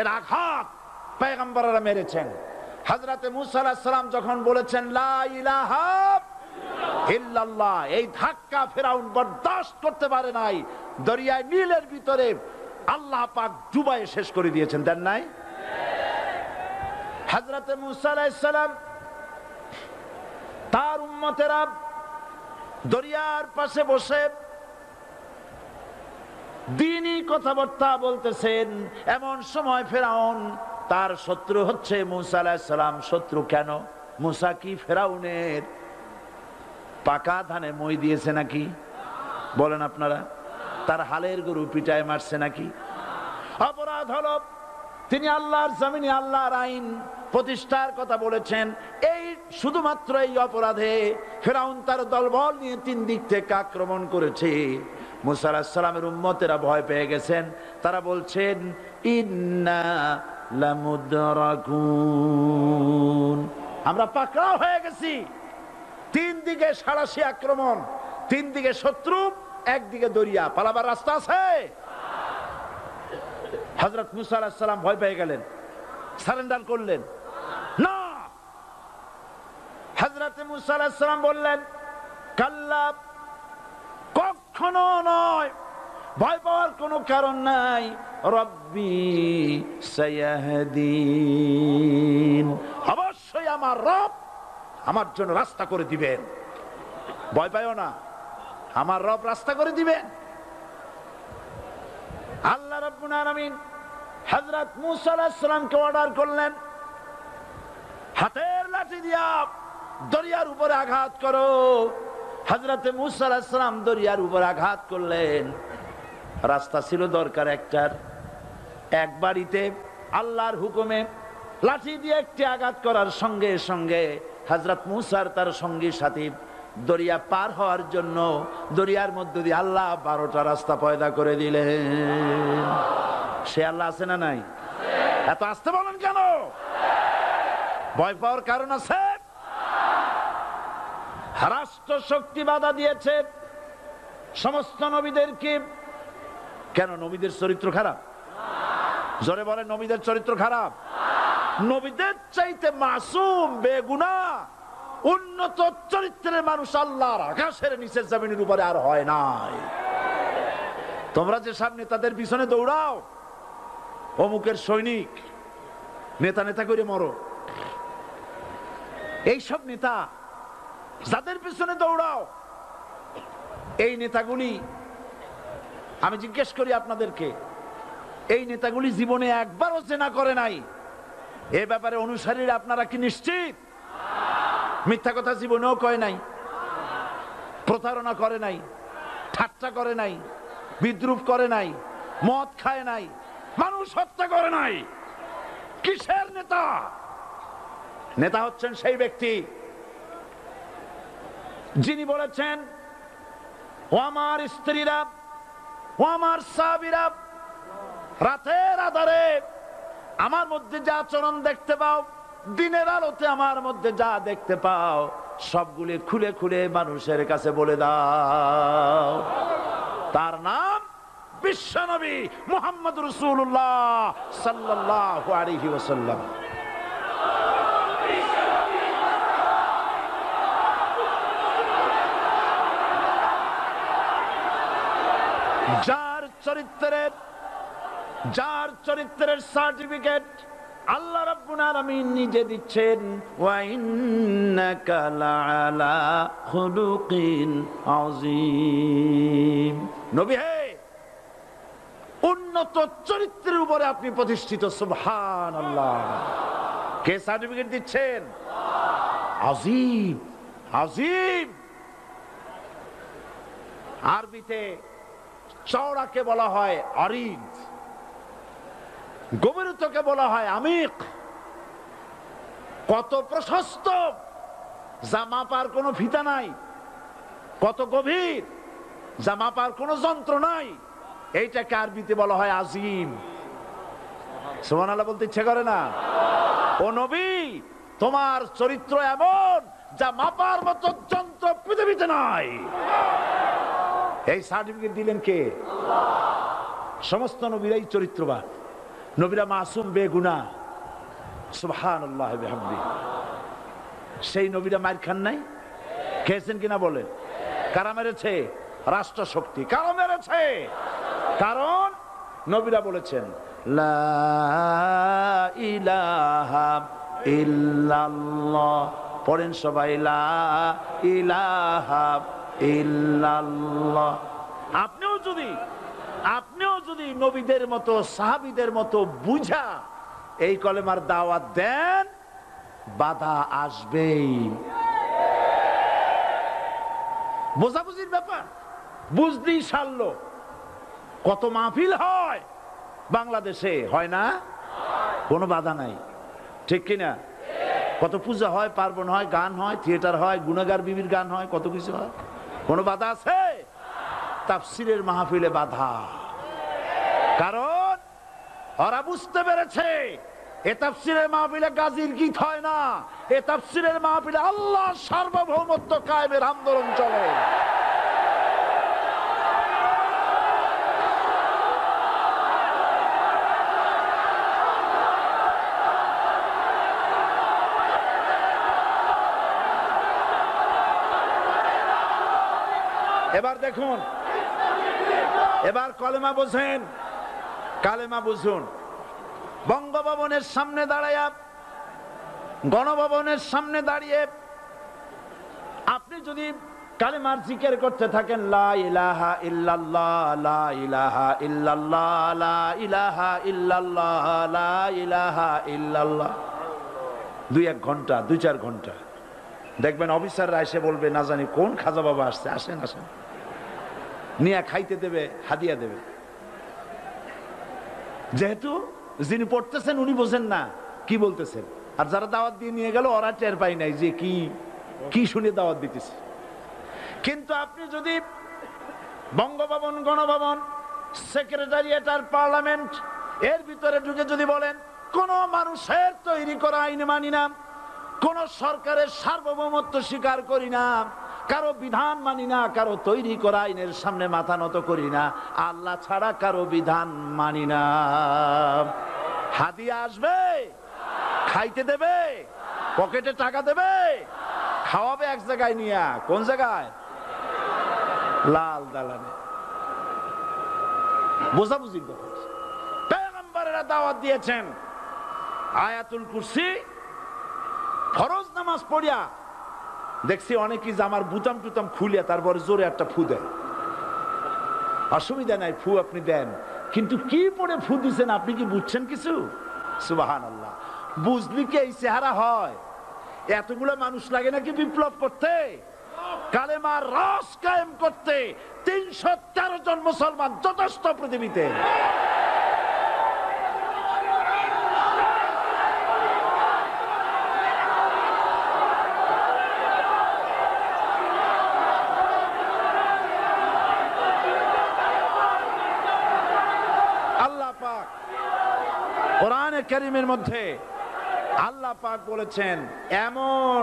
এর আঘাত পয়গম্বররা মেরেছেন। হযরত মূসা আলাইহিস সালাম যখন বলেছেন লা ইলাহা ইল্লাল্লাহ, এই ধাক্কা ফেরাউন বরদাস্ত করতে পারে নাই। দরিয়ায় নীলের ভিতরে আল্লাহ পাক ডুবায়ে শেষ করে দিয়েছেন, দেন নাই? হযরত মূসা আলাইহিস সালাম তার উম্মতেরা দরিয়ার পাশে বসে দ্বীনি কথাবার্তা বলতেছেন। এমন সময় ফেরাউন, তার শত্রু হচ্ছে মূসা আলাইহিস সালাম। শত্রু কেন? মূসা কি ফেরাউনের পাকা ধানে মই দিয়েছে নাকি? বলেন আপনারা। তার হালের গরু পিটায় মারছে নাকি? অপরাধ হলো তিনি আল্লাহর জমিনে আল্লাহর আইন প্রতিষ্ঠার কথা বলেছেন। এই শুধুমাত্র এই অপরাধে ফেরাউন তার দলবল নিয়ে 3 দিক থেকে আক্রমণ করেছে। মূসা আলাইহিস সালামের উম্মতেরা ভয় পেয়ে গেছেন। তারা বলছেন ইন্না লামুদরাকুন, আমরা পাকড়াও হয়ে গেছি। 3 দিকে সাড়াশি আক্রমণ, 3 দিকে শত্রু, একদিকে দরিয়া, পালাবার রাস্তা আছে? হযরত মূসা আলাইহিস সালাম ভয় পেয়ে গেলেন, সারেন্ডার করলেন না। হযরত মূসা আলাইহিস সালাম বললেন কাল্লা, কখনো নয়, ভয় পাওয়ার কোনো কারণ নাই। রব্বি সায়াহদিন, অবশ্যই আমার রব আমার জন্য রাস্তা করে দিবেন। ভয় পাইও না, আমার রব রাস্তা করে দিবেন। আল্লাহ রাব্বুল আলামিন হযরত মূসা আলাইহিস সালামকে অর্ডার করলেন, হাতের লাঠি দিয়া দরিয়ার উপরে আঘাত করো। হযরত মূসা আলাইহিস সালাম দরিয়ার উপরে আঘাত করলেন। রাস্তা ছিল দরকার একটার, এক বাড়িতে আল্লাহর হুকুমে লাঠি দিয়ে একটি আঘাত করার সঙ্গে সঙ্গে হযরত মূসার তার সঙ্গী সাথী দরিয়া পার হওয়ার জন্য দরিয়ার মধ্য দিয়ে আল্লাহ 12টা রাস্তা পয়দা করে দিলেন। সে আল্লাহ আছে না নাই? এত আসতে বলেন কেন? ভয় পাওয়ার কারণ আছে? রাষ্ট্র শক্তি বাধা দিয়েছে সমস্ত নবীদেরকে। কেন? নবীদের চরিত্র খারাপ? জোরে বলেন, নবীদের চরিত্র খারাপ? নবীদের চাইতে মাসুম, বেগুনাহ, উন্নত চরিত্রের মানুষ আল্লাহর আকাশের নিচের জমিনের উপরে আর হয় নাই। তোমরা যে সামনে তাদের পিছনে দৌড়াও, অমুকের সৈনিক, নেতা নেতা করে মরো, এইসব নেতা যাদের পিছনে দৌড়াও, এই নেতাগুলি, আমি জিজ্ঞেস করি আপনাদেরকে, এই নেতাগুলি জীবনে একবারও জেনা করে নাই? এ ব্যাপারে অনুসারীরা আপনারা কি নিশ্চিত? মিথ্যা কথা জীবনেও কয় নাই, প্রতারণা করে নাই, ঠাট্টা করে নাই, বিদ্রুপ করে নাই, মদ খায় নাই, মানুষ হত্যা করে নাই। কিসের নেতা? নেতা হচ্ছেন সেই ব্যক্তি যিনি বলেছেন, ও আমার স্ত্রীরা, ও আমার সাহাবীরা, রাতের আধারে আমার মধ্যে যা আচরণ দেখতে পাও, দিনের আলোতে আমার মধ্যে যা দেখতে পাও, সবগুলি খুলে খুলে মানুষের কাছে বলে দাও। তার নাম বিশ্বনবী মুহাম্মদ রাসূলুল্লাহ সাল্লাল্লাহু আলাইহি ওয়াসাল্লাম। যার চরিত্রের সার্টিফিকেট আল্লাহ রাব্বুল আলামিন নিজে দিচ্ছেন, ওয়া ইন্নাকা লাআলা খুলুকিন আযীম। নবী হে, উন্নত চরিত্রের উপরে আপনি প্রতিষ্ঠিত। সুবহানাল্লাহ। কে সার্টিফিকেট দিচ্ছেন? আযীম, আযীম। আরবিতে চওড়াকে বলা হয় আরিদ, গভীরতাকে বলা হয় আমিক। কত প্রশস্ত, যা মাপার কোনো ফিতা নাই, কত গভীর, যা মাপার কোনো যন্ত্র নাই, এইটাকে আরবিতে বলা হয় আজিম। সুবহানাল্লাহ বলতে ইচ্ছে করে না? ও নবী, তোমার চরিত্র এমন যা মাপার মতো যন্ত্র পৃথিবীতে নাই। এই সার্টিফিকেট দিলেন কে? সমস্ত নবীরাই চরিত্রবান। নবীরা মাসুম বেগুনাহ, সুবহানাল্লাহ বিহামদিহি। সেই নবীরা মার খান নাই? খেয়েছেন কিনা বলেন? কারা মেরেছে? রাষ্ট্র শক্তি। কারা মেরেছে? কারণ নবীরা বলেছেন লা ইলাহা ইল্লাল্লাহ। পড়েন সবাই, লা ইলাহা ইল্লাল্লাহ। আপনিও যদি নবীদের মতো সাহাবীদের মতো বুঝা এই কলেমার দাওয়াত দেন, বাধা আসবেই। বোঝাবুঝির ব্যাপার, বুঝতেই সারলো। কত মাহফিল হয় বাংলাদেশে, হয় না? কোনো বাধা নাই, ঠিক কিনা? কত পূজা হয়, পার্বণ হয়, গান হয়, থিয়েটার হয়, গুনাগার বিবির গান হয়, কত কিছু হয়। কোনো বাধা আছে? তাফসিরের মাহফিলে বাধা। কারণ ওরা বুঝতে পেরেছে এ তাফসিরের মাহফিলে গাজীর গীত হয় না, এ তাফসিরের মাহফিলে আল্লাহর সার্বভৌমত্ব কায়েমের আন্দোলন চলে। এবার দেখুন, এবার কলেমা বোঝেন, কালেমা বুঝুন। বঙ্গভবনের সামনে দাঁড়াইয়া, গণভবনের সামনে দাঁড়িয়ে আপনি যদি কালেমার জিকির করতে থাকেন, লা ইলাহা ইল্লাল্লাহ, লা ইলাহা ইল্লাল্লাহ, লা ইলাহা ইল্লাল্লাহ, লা ইলাহা ইল্লাল্লাহ, 2-1 ঘন্টা, 2-4 ঘন্টা, দেখবেন অফিসাররা এসে বলবে, না জানি কোন খাজা বাবা আসছে, আসেন আসেন, নিয়ে খাইতে দেবে, হাদিয়া দেবে। যেহেতু যিনি পড়তেছেন উনি বোঝেন না কি বলতেছেন, আর যারা দাওয়াত দিয়ে নিয়ে গেল ওরা টের পাই নাই যে কি কি শুনে দাওয়াত দিতেছে। কিন্তু আপনি যদি বঙ্গভবন, গণভবন, সেক্রেটারিয়েট আর পার্লামেন্ট এর ভিতরে ঢুকে যদি বলেন, কোন মানুষের তৈরি করা আইন মানি না, কোন সরকারের সার্বভৌমত্ব স্বীকার করি না, কারো বিধান মানি না, কারো তৈরি করা আইনের সামনে মাথা নত করি না, আল্লাহ ছাড়া কারো বিধান মানি না, হাদিয়া আসবে, খাইতে দেবে, পকেটে টাকা দেবে, খাওয়াবে এক জায়গায় নিয়ে। কোন জায়গায়? লাল দালানে। বোঝাবুঝি পয়গম্বরেরা দাওয়াত দিয়েছেন আয়াতুল কুরসি ফরজ নামাজ পড়িয়া। দেখছি অনেকেই জামার বুতাম টুতাম খুলিয়া তারপরে জোরে একটা ফু দেয়। অসুবিধা নাই, ফু আপনি দেন, কিন্তু কি পড়ে ফু দিচ্ছেন আপনি কি বুঝছেন কিছু? সুবহানাল্লাহ। বুঝলি কি এই চেহারা হয়? এতগুলো মানুষ লাগে নাকি বিপ্লব করতে, কালেমার রস কায়েম করতে? 313 জন মুসলমান যথেষ্ট পৃথিবীতে। আল্লাহ পাক কোরআনে কারীমের মধ্যে আল্লাহ পাক বলেছেন, এমন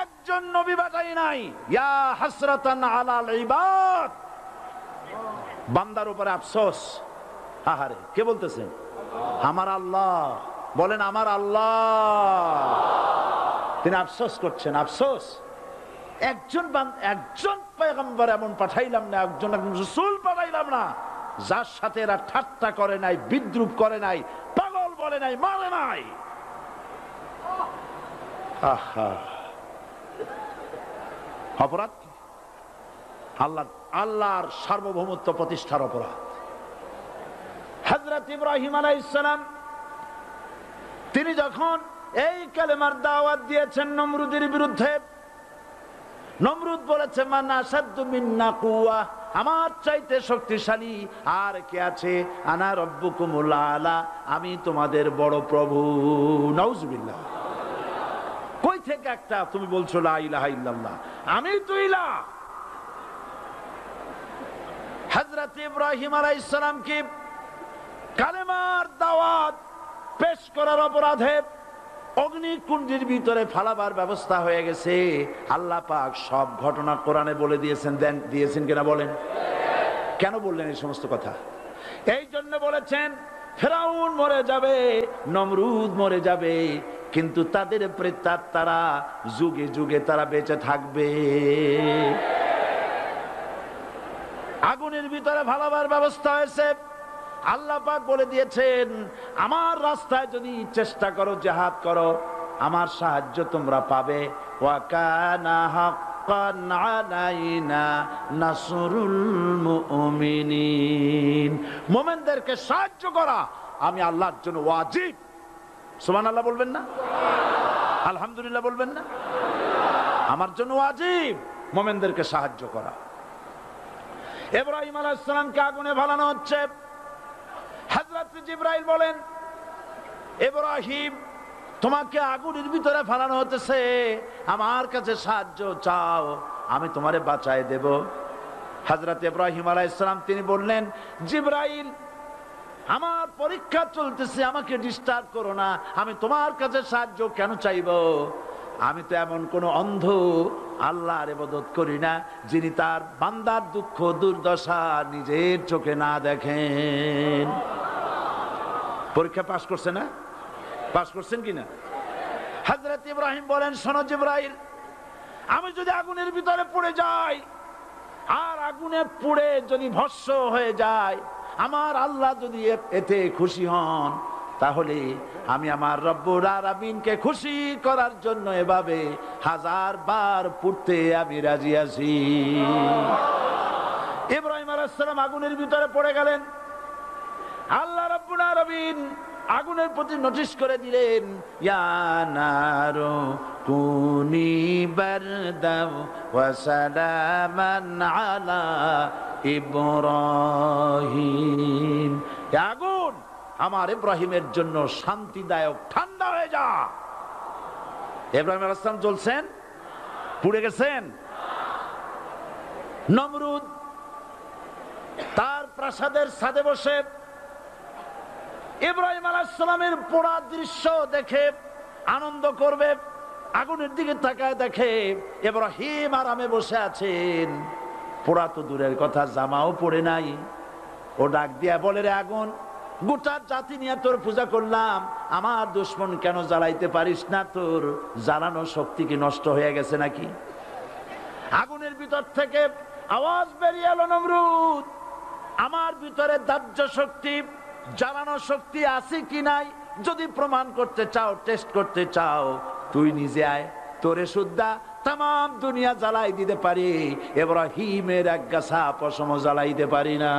একজন নবী পাঠাই নাই, ইয়া হাসরাতান আলাল ইবাদ, বান্দার উপরে আফসোস। আহারে, কে বলতেছেন? আমার আল্লাহ। বলেন আমার আল্লাহ। তিনি আফসোস করছেন, আফসোস একজন পয়গম্বর এমন পাঠাইলাম না, একজন রাসূল পাঠাইলাম না যার সাথে এরা ঠাট্টা করে নাই, বিদ্রুপ করে নাই, পাগল বলে নাই, মারে নাই। অপরাধ আল্লাহর সার্বভৌমত্ব প্রতিষ্ঠার অপরাধ। হযরত ইব্রাহিম আলাইহিস সালাম তিনি যখন এই কালেমার দাওয়াত দিয়েছেন নমরুদের বিরুদ্ধে, নমরুদ বলেছে, মান আশাদ্দু মিন্না কুওয়া, আমার চাইতে শক্তিশালী আর কে আছে? আনা রব্বুকুমুল আলা, আমি তোমাদের বড় প্রভু। নাউজুবিল্লাহ। কই থেকে একটা তুমি বলছো লা ইলাহা ইল্লাল্লাহ, আমি তো ইলাহ। হযরত ইব্রাহিম আলাইহিস সালামকে কালেমার দাওয়াত পেশ করার অপরাধে অগ্নিকুণ্ডের ভিতরে ফালাবার ব্যবস্থা হয়ে গেছে। আল্লাহ পাক সব ঘটনা কোরআনে বলে দিয়েছেন কিনা বলেন? কেন বললেন এই সমস্ত কথা? এই জন্য বলেছেন, ফেরাউন মরে যাবে, নমরুদ মরে যাবে, কিন্তু তাদের প্রেতাত্মারা যুগে যুগে তারা বেঁচে থাকবে। আগুনের ভিতরে ভালাবার ব্যবস্থা হয়েছে। আল্লাহ পাক বলে দিয়েছেন, আমার রাস্তায় যদি চেষ্টা করো, জিহাদ করো, আমার সাহায্য তোমরা পাবে। ওয়া কানা হাক্কান আলাইনা নাসরুল মুমিনিন, মুমিনদেরকে সাহায্য করা আমি আল্লাহর জন্য ওয়াজিব। সুবহানাল্লাহ বলবেন না? আলহামদুলিল্লাহ বলবেন না? আমার জন্য ওয়াজিব মুমিনদেরকে সাহায্য করা। ইব্রাহিম আলাইহিস সালামকে আগুনে ফেলানো হচ্ছে। হযরত জিবরাইল বলেন, ইব্রাহিম তোমাকে আগুনের ভিতরে ফেলানো হতেছে, আমার কাছে সাহায্য চাও, আমি তোমারে বাঁচায় দেব। হযরত ইব্রাহিম আলাইহিস সালাম তিনি বললেন, জিবরাইল আমার পরীক্ষা চলতেছে, আমাকে ডিস্টার্ব করো না, আমি তোমার কাছে সাহায্য কেন চাইবো? আমি তো এমন কোন অন্ধ আল্লাহর ইবাদত করি না যিনি তার বান্দার দুঃখ দুর্দশা নিজের চোখে না দেখেন। পরীক্ষা পাস করছে না? পাস করছেন কিনা? হযরত ইব্রাহিম বলেন, শোনো জিবরাইল, আমি যদি আগুনের ভিতরে পড়ে যাই আর আগুনে পুড়ে যদি ভস্ম হয়ে যায়, আমার আল্লাহ যদি এতে খুশি হন, তাহলে আমি আমার রব্বুল আলামিনকে খুশি করার জন্য এভাবে 1000 বার পড়তে আমি রাজি আছি। ইব্রাহিম আলাইহিস সালাম আগুনের ভিতরে পড়ে গেলেন। আল্লাহ রব্বুল আলামিন আগুনের প্রতি নোটিশ করে দিলেন, ইয়া নারু কুনি বারদাও ওয়া সালামান আলা ইব্রাহিম, আগুন আমার ইব্রাহিমের জন্য শান্তিদায়ক ঠান্ডা হয়ে যা। ইব্রাহিম আলাইহিস সালাম জ্বলছেন, পুড়ে গেছেন। নমরুদ তার প্রাসাদের ছাদে বসে ইব্রাহিম আলাইহিস সালামের পোড়া দৃশ্য দেখে আনন্দ করবে, আগুনের দিকে তাকায় দেখে ইব্রাহিম আরামে বসে আছেন। পোড়া তো দূরের কথা, জামাও পড়ে নাই। ও ডাক দিয়া বলে, রে আগুন, গোটা জাতি নিয়ে তোর পূজা করলাম, আমার দুশমন কেন জ্বালাইতে পারিস না? তোর জ্বালানো শক্তি কি নষ্ট হয়ে গেছে নাকি? আগুনের ভিতর থেকে আওয়াজ বেরিয়ে এলো, নমরুদ, আমার ভিতরে দাহ্য শক্তি, জ্বালানো শক্তি আছে কি নাই যদি প্রমাণ করতে চাও, টেস্ট করতে চাও, তুই নিজে আয়, তোরে সুদ্ধা তাম দুনিয়া জ্বালাই দিতে পারি, ইব্রাহিমের এক গাছা পশম জ্বালাইতে পারি না।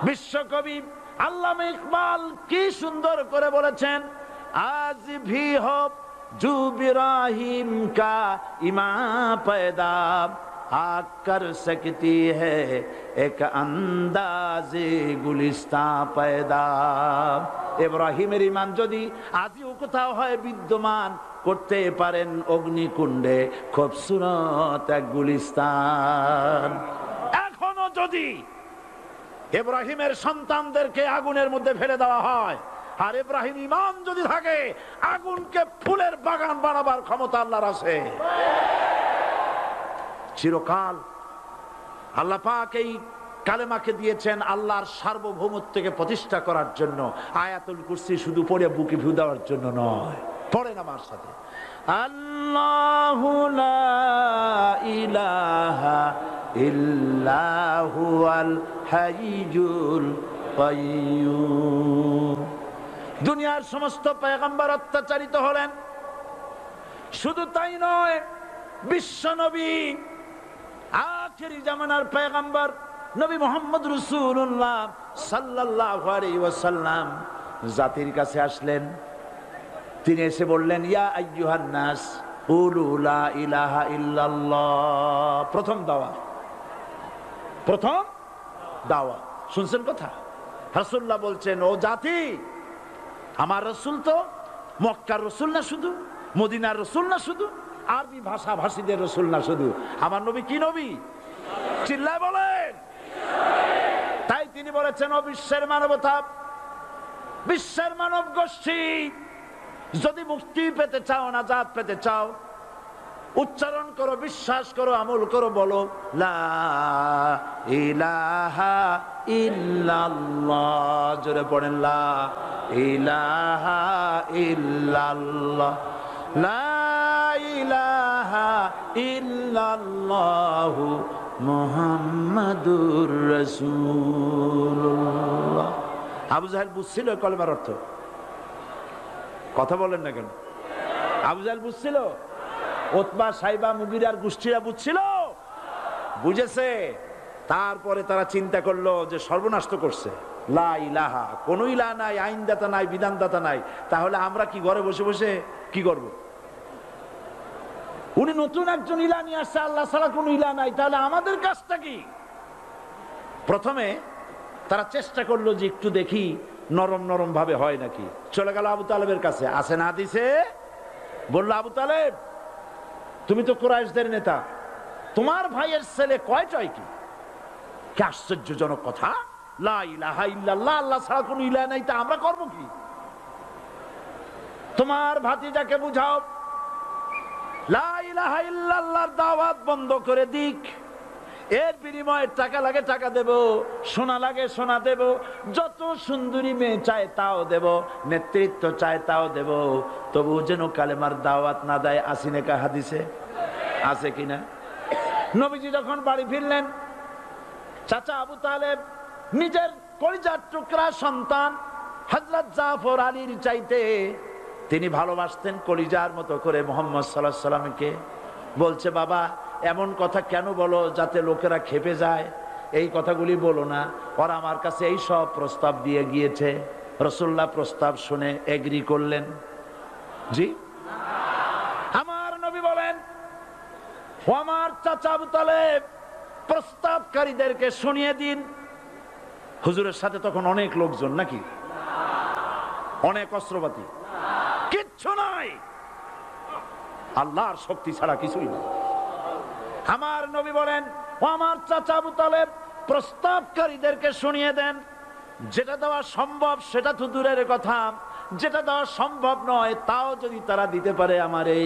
বিশ্বকবি আল্লামা ইকবাল কি সুন্দর করে বলেছেন, আজ ভি হো জু ইব্রাহিম কা ইমা পয়দা আগ কর সকতি হ্যায় এক আন্দাজে গুলিস্তা পয়দা। ইব্রাহিমের ঈমান যদি আজও কোথাও হয় বিদ্যমান, করতে পারেন অগ্নিকুণ্ডে খুবসুরত এক গুলিস্তান। এখনো যদি ইব্রাহিমের সন্তানদেরকে আগুনের মধ্যে ফেলে দেওয়া হয়, আর ইব্রাহিম ঈমান যদি থাকে, আগুনকে ফুলের বাগান বানাবার ক্ষমতা আল্লাহর আছে। চিরকাল আল্লাহ পাক এই কালেমাকে দিয়েছেন আল্লাহর সার্বভৌমত্বকে প্রতিষ্ঠা করার জন্য। আয়াতুল কুরসি শুধু পড়ে বুকে ভু দেওয়ার জন্য নয়। পড়েন আমার সাথে, আল্লাহু লা ইলাহা ইল্লা হুয়াল হাইয়ুল কাইয়্যুম। দুনিয়ার সমস্ত পয়গম্বর অত্যাচারিত হলেন, শুধু তাই নয়, বিশ্ব নবী আখেরি জামানার পয়গম্বর নবী মুহাম্মদ রাসূলুল্লাহ সাল্লাল্লাহু আলাইহি ওয়াসাল্লাম জাতির কাছে আসলেন। তিনি এসে বললেন, ইয়া আইয়ুহান নাস কুলু লা ইলাহা ইল্লাল্লাহ। প্রথম দাওয়াত, প্রথম দাওয়াত। শুনছেন কথা? রাসূলুল্লাহ বলছেন, ও জাতি, আমার রাসূল তো মক্কার রাসূল না শুধু, মদিনার রাসূল না শুধু, আরবি ভাষা ভাষীদের রাসূল না শুধু, আমার নবী কি নবী? চিল্লায় বলেন। তাই তিনি বলেছেন, ও বিশ্বের মানবতা, বিশ্বের মানব গোষ্ঠী, যদি মুক্তি পেতে চাও, নাজাত পেতে চাও, উচ্চারণ করো, বিশ্বাস করো, আমল করো, বলো লা ইলাহা ইল্লাল্লাহ। জোরে পড়েন লা ইলাহা ইল্লাল্লাহ, লা ইলাহা ইল্লাল্লাহু মুহাম্মাদুর রাসূলুল্লাহ। আবু জাহেল বুঝছিল কলেমার অর্থ? কথা বলেন না কেন? আবু জাহেল বুঝছিল? উতবা, সাইবা, মুগিরার গোষ্ঠীরা বুঝছিল? বুঝেছে। তারপরে তারা চিন্তা করলো যে সর্বনাশ তো করছে, লা ইলাহা, কোন ইলাহ নাই, আইনদাতা নাই, বিধানদাতা নাই, তাহলে আমরা কি ঘরে বসে বসে কি করব? উনি নতুন একজন ইলাহ নিয়ে আসছে, আল্লাহ ছাড়া কোন ইলাহ নাই, তাহলে আমাদের কাজটা কি? প্রথমে তারা চেষ্টা করলো যে একটু দেখি নরম নরম ভাবে হয় নাকি। চলে গেল আবু তালেবের কাছে, আসে না দিছে, বললো আবু তালেব, তুমি তো কুরাইশদের নেতা, তোমার ভাইয়ের ছেলে কয়টাই কি? কি আশ্চর্যজনক কথা, লা ইলাহা ইল্লাল্লাহ, আল্লাহ ছাড়া কোনো ইলাহ নাই, তা আমরা করব কি? তোমার ভাতিজাকে বুঝাও লা ইলাহা ইল্লাল্লাহর দাওয়াত বন্ধ করে দিক, এর বিনিময়ে টাকা লাগে টাকা দেব, সোনা লাগে সোনা দেব, যত সুন্দরী মেয়ে চায় তাও দেব, নেতৃত্ব চায় তাও দেব, তবু যেন কালেমার দাওয়াত না দেয়। আসিনে কা হাদিসে আছে কিনা? নবীজি যখন বাড়ি ফিরলেন, চাচা আবু তালেব নিজের কলিজার টুকরা সন্তান হযরত জাফর আলীর চাইতে তিনি ভালোবাসতেন কলিজার মতো করে মুহাম্মদ সাল্লাল্লাহু আলাইহি সাল্লামকে। বলছে, বাবা এমন কথা কেন বলো যাতে লোকেরা খেপে যায়? এই কথাগুলি বলো না, ওরা আমার কাছে এই সব প্রস্তাব দিয়ে গিয়েছে। রাসূলুল্লাহ প্রস্তাব শুনে এগ্রি করলেন? জি। আমার নবী বলেন, ও আমার চাচা আবু তালেব, প্রস্তাবকারীদেরকে শুনিয়ে দিন। হুজুরের সাথে তখন অনেক লোকজন নাকি? অনেক অস্ত্রপাতি? কিচ্ছু নাই, আল্লাহর শক্তি ছাড়া কিছুই না। আমার নবী বলেন, ও আমার চাচা আবু তালেব, প্রস্তাবকারীদেরকে শুনিয়ে দেন, যেটা দেওয়া সম্ভব সেটা তো দূরের কথা, যেটা দেওয়া সম্ভব নয় তাও যদি তারা দিতে পারে আমারে,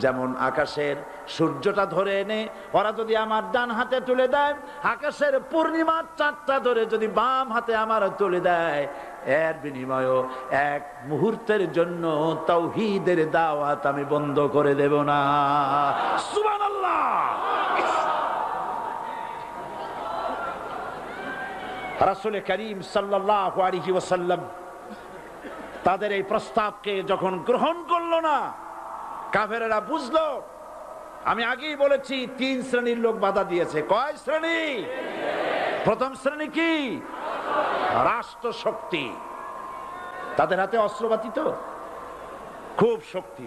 যেমন আকাশের সূর্যটা ধরে এনে ওরা যদি আমার ডান হাতে তুলে দেয়, আকাশের পূর্ণিমার চাঁদটা ধরে যদি বাম হাতে আমার তুলে দেয়, এর বিনিময়ে এক মুহূর্তের জন্য তাওহীদের দাওয়াত আমি বন্ধ করে দেব না। সুবহানাল্লাহ। রাসূল করিম সাল্লাল্লাহু আলাইহি ওয়াসাল্লাম তাদের এই প্রস্তাবকে যখন গ্রহণ করলো না, কাফেরেরা বুঝলো। আমি আগেই বলেছি 3 শ্রেণীর লোক বাধা দিয়েছে। কয় শ্রেণী? প্রথম শ্রেণী কি? রাষ্ট্র শক্তি, তাদের হাতে অস্ত্রপাতি তো খুব শক্তি,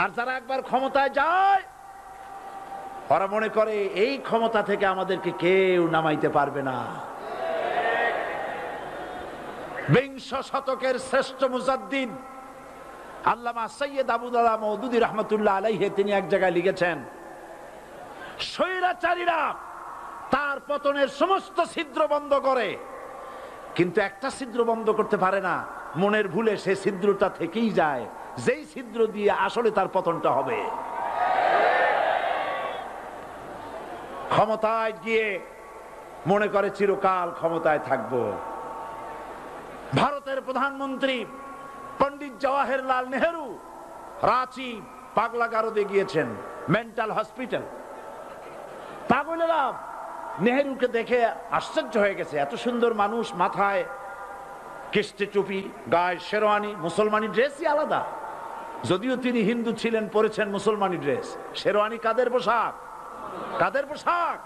আর যারা একবার ক্ষমতায় যায় ওরা মনে করে এই ক্ষমতা থেকে আমাদেরকে কেউ নামাইতে পারবে না। বিংশ শতকের শ্রেষ্ঠ মুজাদ্দিদ আল্লামা সৈয়দ আবুদুল্লাহ মওদুদী রাহমাতুল্লাহ আলাইহি তিনি এক জায়গায় লিখেছেন, স্বৈরাচারীরা তার পতনের সমস্ত ছিদ্র বন্ধ করে, কিন্তু একটা ছিদ্র বন্ধ করতে পারে না, মনের ভুলে সে ছিদ্রটা থেকেই যায়, যেই ছিদ্র দিয়ে আসলে তার পতনটা হবে। ক্ষমতায় গিয়ে মনে করে চিরকাল ক্ষমতায় থাকবো। ভারতের প্রধানমন্ত্রী পণ্ডিত জওয়াহরলাল নেহেরু রাঁচি পাগলাগারদে গিয়েছেন, মেন্টাল হসপিটাল। পাগলেরা নেহেরুকে দেখে আশ্চর্য হয়ে গেছে, এত সুন্দর মানুষ, মাথায় কিস্তি টুপি, গায়ে শেরওয়ানি, মুসলমানি ড্রেসই আলাদা, যদিও তিনি হিন্দু ছিলেন, পরেছেন মুসলমানি ড্রেস। শেরওয়ানি কাদের পোশাক? কাদের পোশাক?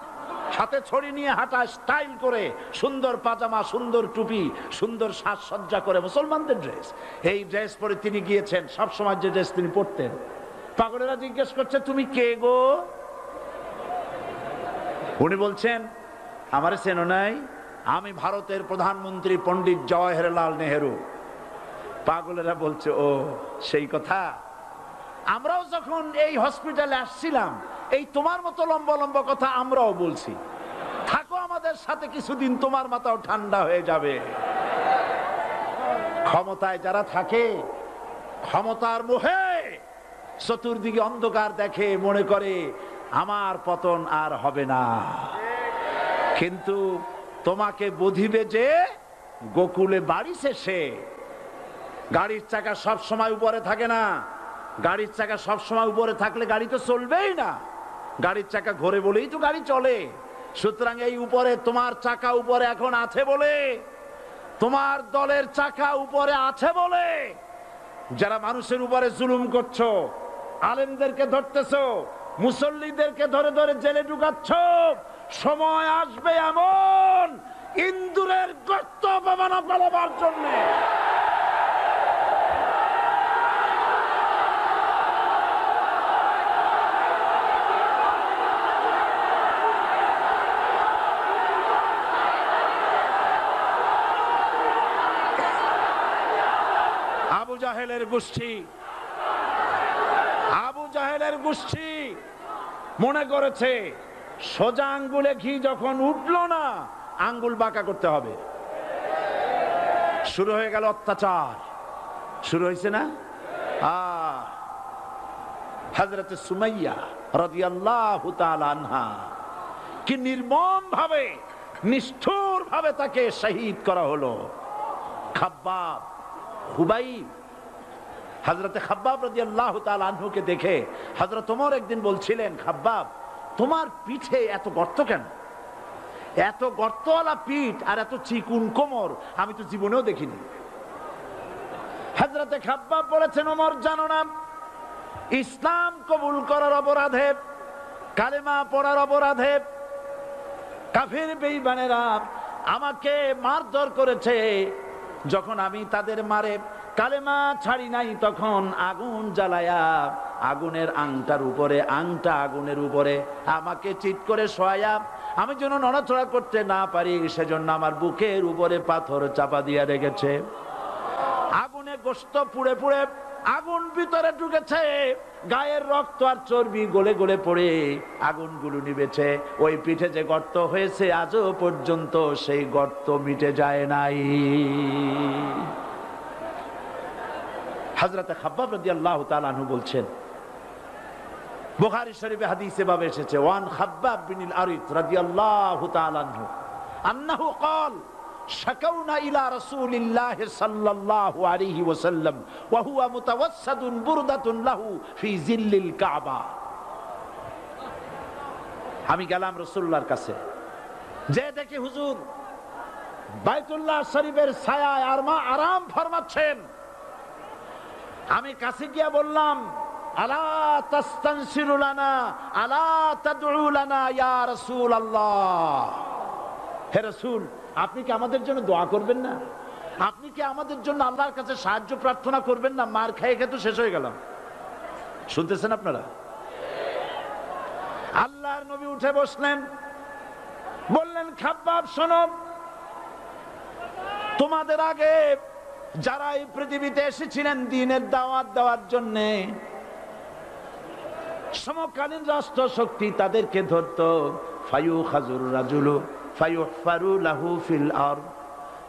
হাতে ছড়ি নিয়ে হাঁটা, স্টাইল করে, সুন্দর পাজামা, সুন্দর টুপি, সুন্দর সাজসজ্জা করে, মুসলমানদের ড্রেস। এই ড্রেস পরে তিনি গিয়েছেন, সবসময় যে ড্রেস তিনি পরতেন। পাগলেরা জিজ্ঞেস করছে, তুমি কে গো? উনি বলছেন, আমারে চেনো নাই? আমি ভারতের প্রধানমন্ত্রী পণ্ডিত জওয়াহরলাল নেহেরু। পাগলেরা বলছে, ও সেই কথা। আমরাও যখন এই হসপিটালে আসছিলাম, এই তোমার মতো লম্বা লম্বা কথা আমরাও বলছি, থাকো আমাদের সাথে কিছুদিন, তোমার মাথাও ঠান্ডা হয়ে যাবে। ক্ষমতায় যারা থাকে, ক্ষমতার মোহে চতুর্দিকে অন্ধকার দেখে, মনে করে আমার পতন আর হবে না। কিন্তু তোমাকে বুঝিবে যে গোকুলে বাড়ি শেষে। গাড়ির চাকা সব সময় উপরে থাকে না। গাড়ির চাকা সব সময় উপরে থাকলে গাড়ি তো চলবেই না। গাড়ির চাকা ঘোরে বলেই তো গাড়ি চলে। সুতরাং এই উপরে তোমার চাকা উপরে এখন আছে বলে, তোমার দলের চাকা উপরে আছে বলে যারা মানুষের উপরে জুলুম করছো, আলেমদেরকে ধরতেছো, মুসল্লিদেরকে ধরে ধরে জেলে ঢুকাচ্ছ, সময় আসবে এমন ইন্দুরের গর্ত অপমানা পালাবার জন্য। আবু জাহেলের গোষ্ঠী মনে করেছে সোজা আঙ্গুলে ঘি যখন উঠলো না, আঙ্গুল বাঁকা করতে হবে। শুরু হয়ে গেল অত্যাচার, শুরু হয়েছে না। হযরত সুমাইয়া রাদিয়াল্লাহু তাআলা আনহা কি নির্মম ভাবে, নিষ্ঠুর ভাবে তাকে শহীদ করা হলো। খাব্বাব, খুবাইব, হযরত খাব্বাব রাদিয়াল্লাহু তাআলা আনহুকে দেখে হযরত ওমর একদিন বলছিলেন, খাব্বাব তোমার পিঠে এত গর্ত কেন? এত গর্তওয়ালা পিঠ আর এত চিকুন কোমর আমি তো জীবনেও দেখিনি। হযরত খাব্বাব বলেছেন, ওমর জানো না, ইসলাম কবুল করার অপরাধে, কালেমা পড়ার অপরাধে কাফির বেঈমানেরা আমাকে মারধর করেছে। যখন আমি তাদের মারে কালেমা ছাড়ি নাই, তখন আগুন জ্বালায়া আগুনের আংটার উপরে, আংটা আগুনের উপরে আমাকে চিৎ করে শোয়ায়া, আমি যেন নড়াচড়া করতে না পারি সেজন্য আমার বুকের উপরে পাথর চাপা দিয়ে রেখেছে। আগুনে গোশত পুড়ে পুড়ে আগুন ভিতরে ঢুকেছে, গায়ের রক্ত আর চর্বি গলে গলে পড়ে আগুনগুলো নিবেছে। ওই পিঠে যে গর্ত হয়েছে আজও পর্যন্ত সেই গর্ত মিটে যায় নাই। হযরত খাব্বাব রাদিয়াল্লাহু তাআলা আনহু বলছেন, বুখারী শরীফে হাদিসে ভাবে এসেছে, ওয়ান খাব্বাব বিন আরিত রাদিয়াল্লাহু তাআলা আনহু আন্নাহু ক্বাল শাকাউনা ইলা রাসূলিল্লাহি সাল্লাল্লাহু আলাইহি ওয়াসাল্লাম ওয়া হুয়া মুতাওয়াসসাদুন বুরদাতুন লাহু ফি জিল্লিল কাবা। আমি গেলাম রাসূলুল্লাহর কাছে, যে দেখি হুজুর বাইতুল্লাহ শরীফের ছায়ায় আরাম ফরমাচ্ছেন। আমি কাছে গিয়া বললাম, আলা তাস্তানসিরু লানা আলা তাদউ লানা ইয়া রাসূলুল্লাহ, হে রাসূল আপনি কি আমাদের জন্য দোয়া করবেন না? আপনি কি আমাদের জন্য আল্লাহর কাছে সাহায্য প্রার্থনা করবেন না? মার খেয়ে খেয়ে তো শেষ হয়ে গেলাম। শুনতেছেন আপনারা? আল্লাহর নবী উঠে বসলেন, বললেন, খাব্বাব শোনো, তোমাদের আগে যারা এই পৃথিবীতে এসেছিলেন দ্বীনের দাওয়াত দেওয়ার জন্য, সমকালীন রাষ্ট্র শক্তি তাদেরকে ধরতো, ফায়ুখাজুর রাজুলু ফায়ুহফারু লাহু ফিল আরদ,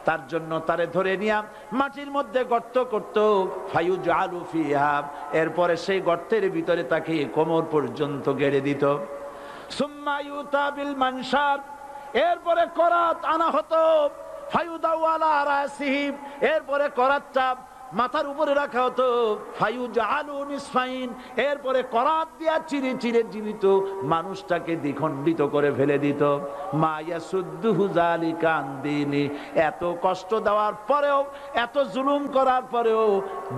তার জন্য তারে ধরে নিয়া মাটির মধ্যে গর্ত করত, ফায়ুজআলু ফিহা, এরপরে সেই গর্তের ভিতরে তাকে কোমর পর্যন্ত গেড়ে দিত। সুম্মা ইউতা বিল মানশার, এরপরে করাত আনা হতো, ফায়ুদাউ আলা রাসিহি, এরপরে করাতটা মাথার উপরে রাখা হতো, ফায়ুজআলু নিসফাইন, এরপরে করাত দিয়া চিরে চিরে জীবিত মানুষটাকে দ্বিখণ্ডিত করে ফেলে দিত। মা ইয়াসুদ্দুহু যালিকা আন দীনি, এত কষ্ট দেওয়ার পরেও, এত জুলুম করার পরেও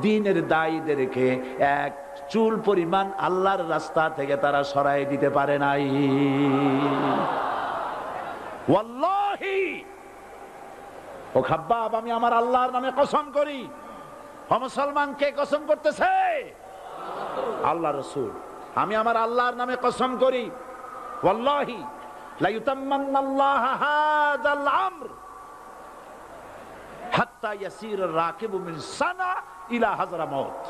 দ্বীনের দায়ীদেরকে এক চুল পরিমাণ আল্লাহর রাস্তা থেকে তারা সরাই দিতে পারে নাই। ওয়াল্লাহি, ও খাব্বাব, আমি আমার আল্লাহর নামে কসম করি। ও মুসলমান, কে কসম করতেছে? আল্লাহ রাসূল। আমি আমার আল্লাহর নামে কসম করি, ওয়াল্লাহি লা ইউতাম্মান্নাল্লাহু হাযাল আমর হাত্তা ইয়াসির রাকিবু মিন সানা ইলা হাযরামাউত।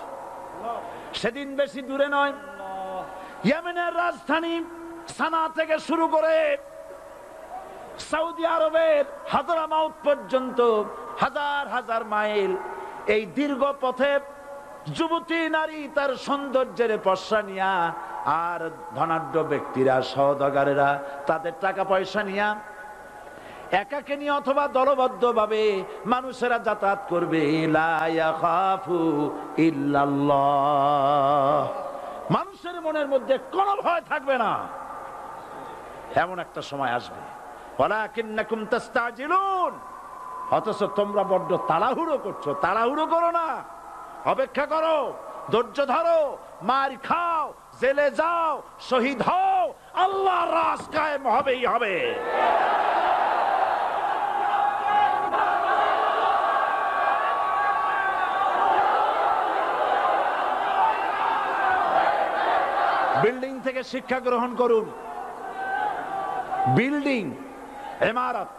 সেদিন বেশি দূরে নয়, ইয়েমেনের রাজধানী সানা থেকে শুরু করে সৌদি আরবের হাযরামাউত পর্যন্ত হাজার হাজার মাইল, এই দীর্ঘ পথে যুবতী নারী তার সৌন্দর্যের পশ্চা নিয়া, আর ধনাঢ্য ব্যক্তিরা সওদাগরেরা তাদের টাকা পয়সা নিয়া একাকে নিয়ে অথবা দলবদ্ধ ভাবে মানুষেরা যাতায়াত করবে। লা ইয়াখাফু ইল্লাল্লাহ, মানুষের মনের মধ্যে কোনো ভয় থাকবে না। এমন একটা সময় আসবে, ওয়ালাকিন্নাকুম তাস্তাজিলুন, অথচ তোমরা বড্ড তাড়াহুড়ো করছো। তাড়াহুড়ো করো না, অপেক্ষা করো, ধৈর্য ধরো, মার খাও, জেলে যাও, শহীদ হও, আল্লাহর রাজ কায়েম হবেই হবে। বিল্ডিং থেকে শিক্ষা গ্রহণ করুন। বিল্ডিং, ইমারত,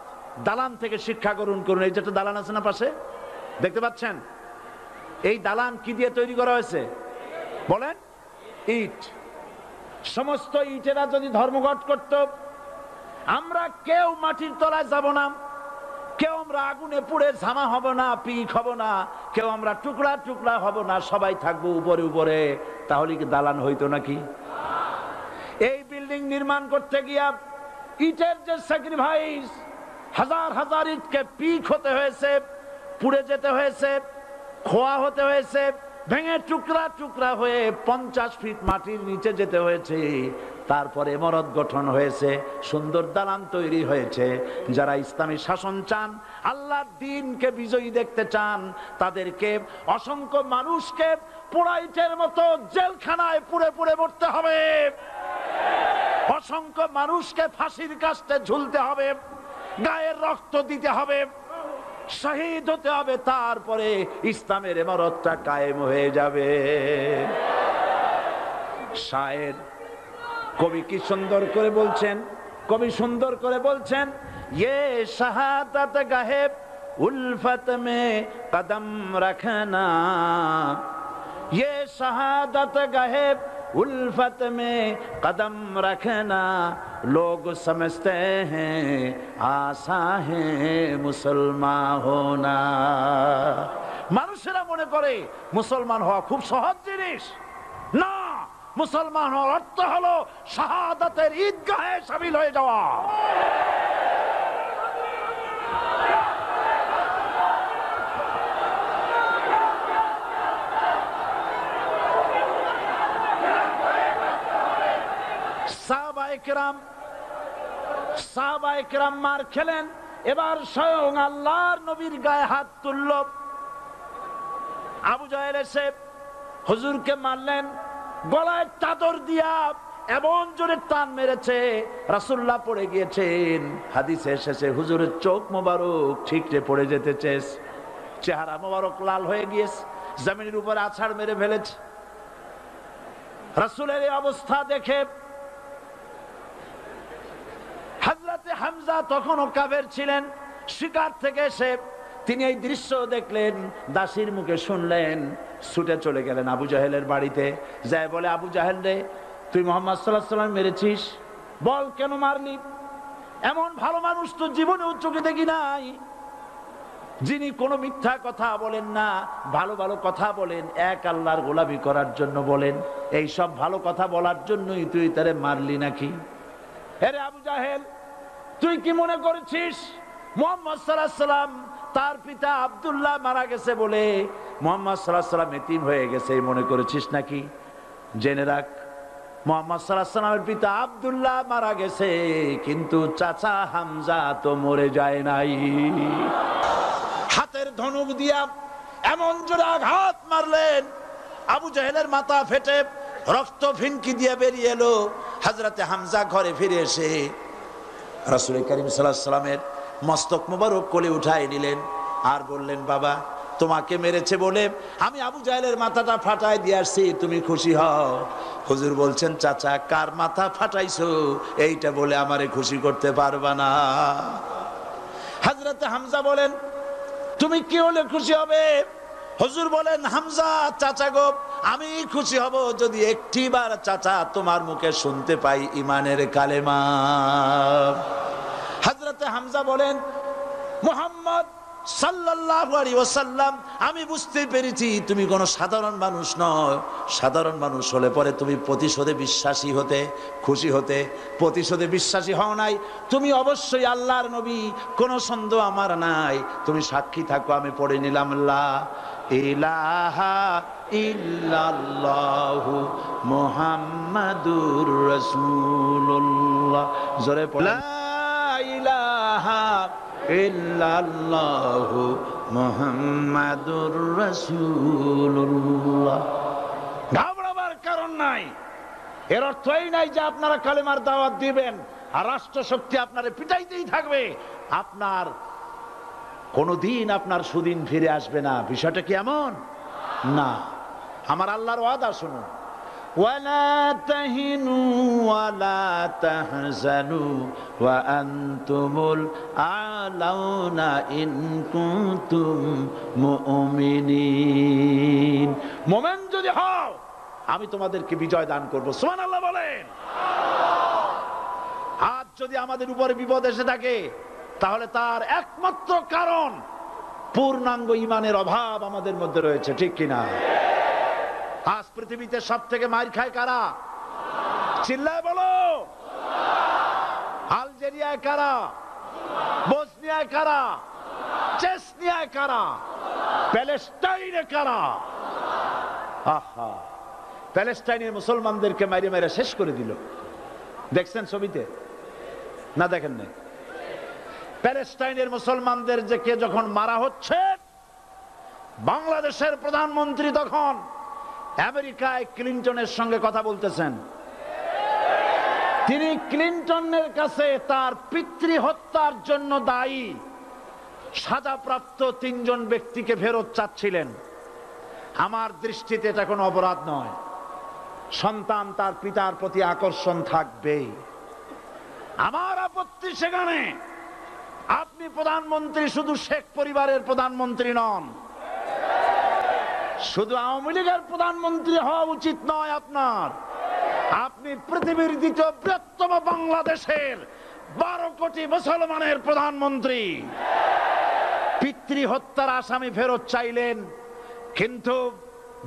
দালান থেকে শিক্ষা গ্রহণ করুন। এই যেটা দালান আছে না পাশে, দেখতে পাচ্ছেন? এই দালান কি দিয়ে তৈরি করা হয়েছে বলেন? ইট। সমস্ত ইটেরা যদি ধর্মঘট করত, আমরা কেউ মাটির তলায় যাব না, কেউ আমরা আগুনে পুড়ে ঝামা হব না, পিক হব না, কেউ আমরা টুকরা টুকরা হব না, সবাই থাকবো উপরে উপরে, তাহলে কি দালান হইতো নাকি? এই বিল্ডিং নির্মাণ করতে গিয়া ইটের যে স্যাক্রিফাইস, হাজার হাজার ইটকে পিক হতে হয়েছে, পুড়ে যেতে হয়েছে, খোয়া হতে হয়েছে, ভেঙে টুকরা টুকরা হয়ে 50 ফিট মাটির নিচে যেতে হয়েছে, তারপরে ইমারত গঠন হয়েছে, সুন্দর দালান তৈরি হয়েছে। যারা ইসলামী শাসন চান, আল্লাহর দ্বীনকে বিজয়ী দেখতে চান, তাদেরকে অসংখ্য মানুষকে পোড়া ইটের মতো জেলখানায় পুড়ে পুড়ে মরতে হবে, অসংখ্য মানুষকে ফাঁসির কাস্টে ঝুলতে হবে, গায়ের রক্ত দিতে হবে, শহীদ হতে হবে, তারপরে ইসলামের ইমারতটা কায়েম হয়ে যাবে। শায়ের, কবি কি সুন্দর করে বলছেন, কবি সুন্দর করে বলছেন, ये शहादत गाहे उल्फत में कदम रखना, ये शहादत गाहे उल्फत में कदम रखना, लोग समझते हैं आसा है मुसलमान होना। মানুষেরা মনে করে মুসলমান হওয়া খুব সহজ জিনিস। না, মুসলমান হওয়ার অর্থ হলো শাহাদাতের ঈদগাহে শামিল হয়ে যাওয়া। সাহাবায়ে কেরাম মার খেলেন, এবার স্বয়ং আল্লাহর নবীর গায়ে হাত তুলল। আবু জাহেল এসে হুজুরকে মারলেন, গলায় চাদর দিয়া এমন জোরে টান মেরেছে, রাসূলুল্লাহ পড়ে গিয়েছেন। হাদিসে এসেছে হুজুরের চোখ মোবারক ঠিকরে পড়ে যেতেছে, চেহারা মোবারক লাল হয়ে গিয়েছে, জমিনের উপর আছাড় মেরে ফেলেছে। রাসূলের এই অবস্থা দেখে হযরতে হামজা তখনও কাফের ছিলেন, শিকার থেকে এসে তিনি এই দৃশ্য দেখলেন, দাসীর মুখে শুনলেন, ছুটে চলে গেলেন আবু জাহেলের বাড়িতে। যায় বলে, আবু জাহেল রে, তুই মুহাম্মদ সাল্লাল্লাহু আলাইহি ওয়াসাল্লাম মেরেছিস, বল কেন মারলি? এমন ভালো মানুষ তো জীবনে চোখে দেখি নাই, যিনি কোনো মিথ্যা কথা বলেন না, ভালো ভালো কথা বলেন, এক আল্লাহর গোলামি করার জন্য বলেন। এই সব ভালো কথা বলার জন্যই তুই তারে মারলি নাকি? আরে আবু জাহেল, তুই কি মনে করেছিস মুহাম্মদ সাল্লাল্লাহু আলাইহি ওয়াসাল্লাম তার পিতা আব্দুল্লাহ মারা গেছে বলে মুহাম্মদ সাল্লাল্লাহু আলাইহি ওয়াসাল্লাম এতিম হয়ে গেছে মনে করেছিস নাকি? জেনে রাখ, মুহাম্মদ সাল্লাল্লাহু আলাইহি ওয়াসাল্লামের পিতা আব্দুল্লাহ মারা গেছে, কিন্তু চাচা হামজা তো মরে যায় নাই। হাতের ধনুক দিয়া এমন জোরে আঘাত মারলেন, আবু জাহেলের মাথা ফেটে রক্ত ফিনকি দিয়ে বেরিয়ে এলো। হযরতে হামজা ঘরে ফিরে এসে রাসূল করিম সাল্লাল্লাহু আলাইহি ওয়াসাল্লামের মস্তক মোবারক কোলে উঠায় নিলেন আর বললেন, বাবা, তোমাকে মেরেছে বলে আমি আবু জাহেলের মাথাটা ফাটাই দিয়ে আসছি, তুমি খুশি হও। হুজুর বলছেন, চাচা, কার মাথা ফাটাইছো এইটা বলে আমারে খুশি করতে পারবা না। হযরতে হামজা বলেন, তুমি কি হলে খুশি হবে? হুজুর বলেন, হামজা চাচা গো, আমি খুশি হব যদি একটিবার চাচা তোমার মুখে শুনতে পাই ঈমানের কালেমা। হযরতে হামজা বলেন, মুহাম্মদ সাল্লাল্লাহু আলাইহি ওয়াসাল্লাম, আমি বুঝতে পেরেছি তুমি কোনো সাধারণ মানুষ নও। সাধারণ মানুষ হলে পরে তুমি প্রতিশোধে বিশ্বাসী হতে, খুশি হতে। প্রতিশোধে বিশ্বাসী হও নাই, তুমি অবশ্যই আল্লাহর নবী, কোনো সন্দেহ আমার নাই। তুমি সাক্ষী থাকো। আমি পড়ে নিলাম লা ইলাহা ইল্লাল্লাহু মুহাম্মাদুর রাসূলুল্লাহ। জোরে পড়ে লা ইলাহা ইল্লাল্লাহু মুহাম্মাদুর রাসূলুল্লাহ। ঘাবড়াবার কারণ নাই। এর অর্থ এই নাই যে আপনারা কালেমার দাওয়াত দিবেন আর রাষ্ট্রশক্তি আপনারে পিটাইতেই থাকবে, আপনার কোনদিন আপনার সুদিন ফিরে আসবে না। বিষয়টা কি এমন না। আমার আল্লাহর ওয়াদা শুনুন, ওয়ালা তাহিনু ওয়ালা তাহজানু ওয়া আনতুমুল আলাউনা ইন কুনতুম মুমিনিন। মুমিন যদি হও আমি তোমাদেরকে বিজয় দান করব। সুবহানাল্লাহ বলেন। আজ যদি আমাদের উপরে বিপদ এসে থাকে তাহলে তার একমাত্র কারণ পূর্ণাঙ্গ ঈমানের অভাব আমাদের মধ্যে রয়েছে, ঠিক কিনা? আজ পৃথিবীতে সব থেকে মার খায় কারা? চিল্লায় বলো। আলজেরিয়ায় কারা? বসনিয়ায় কারা? চেচনিয়ায় কারা? প্যালেস্টাইনে কারা? আহা, প্যালেস্টাইনের মুসলমানদেরকে মাইরে মাইরে শেষ করে দিল। দেখছেন ছবিতে না? দেখেন না? প্যালেস্টাইনের মুসলমানদের যে কে যখন মারা হচ্ছে, বাংলাদেশের প্রধানমন্ত্রী তখন আমেরিকায় ক্লিনটনের সঙ্গে কথা বলতেছেন। তিনি ক্লিনটনের কাছে তার পিতৃ হত্যার জন্য দায়ী সাজাপ্রাপ্ত 3 জন ব্যক্তিকে ফেরত চাচ্ছিলেন। আমার দৃষ্টিতে এটা কোনো অপরাধ নয়। সন্তান তার পিতার প্রতি আকর্ষণ থাকবেই। আমার আপত্তি সেখানে আপনি প্রধানমন্ত্রী শুধু শেখ পরিবারের প্রধানমন্ত্রী নন, শুধু আওয়ামী লীগের প্রধানমন্ত্রী হওয়া উচিত নয় আপনার। আপনি পৃথিবীর দ্বিতীয় বৃহত্তম বাংলাদেশের 12 কোটি মুসলমানের প্রধানমন্ত্রী। পিতৃ হত্যার আসামি ফেরত চাইলেন, কিন্তু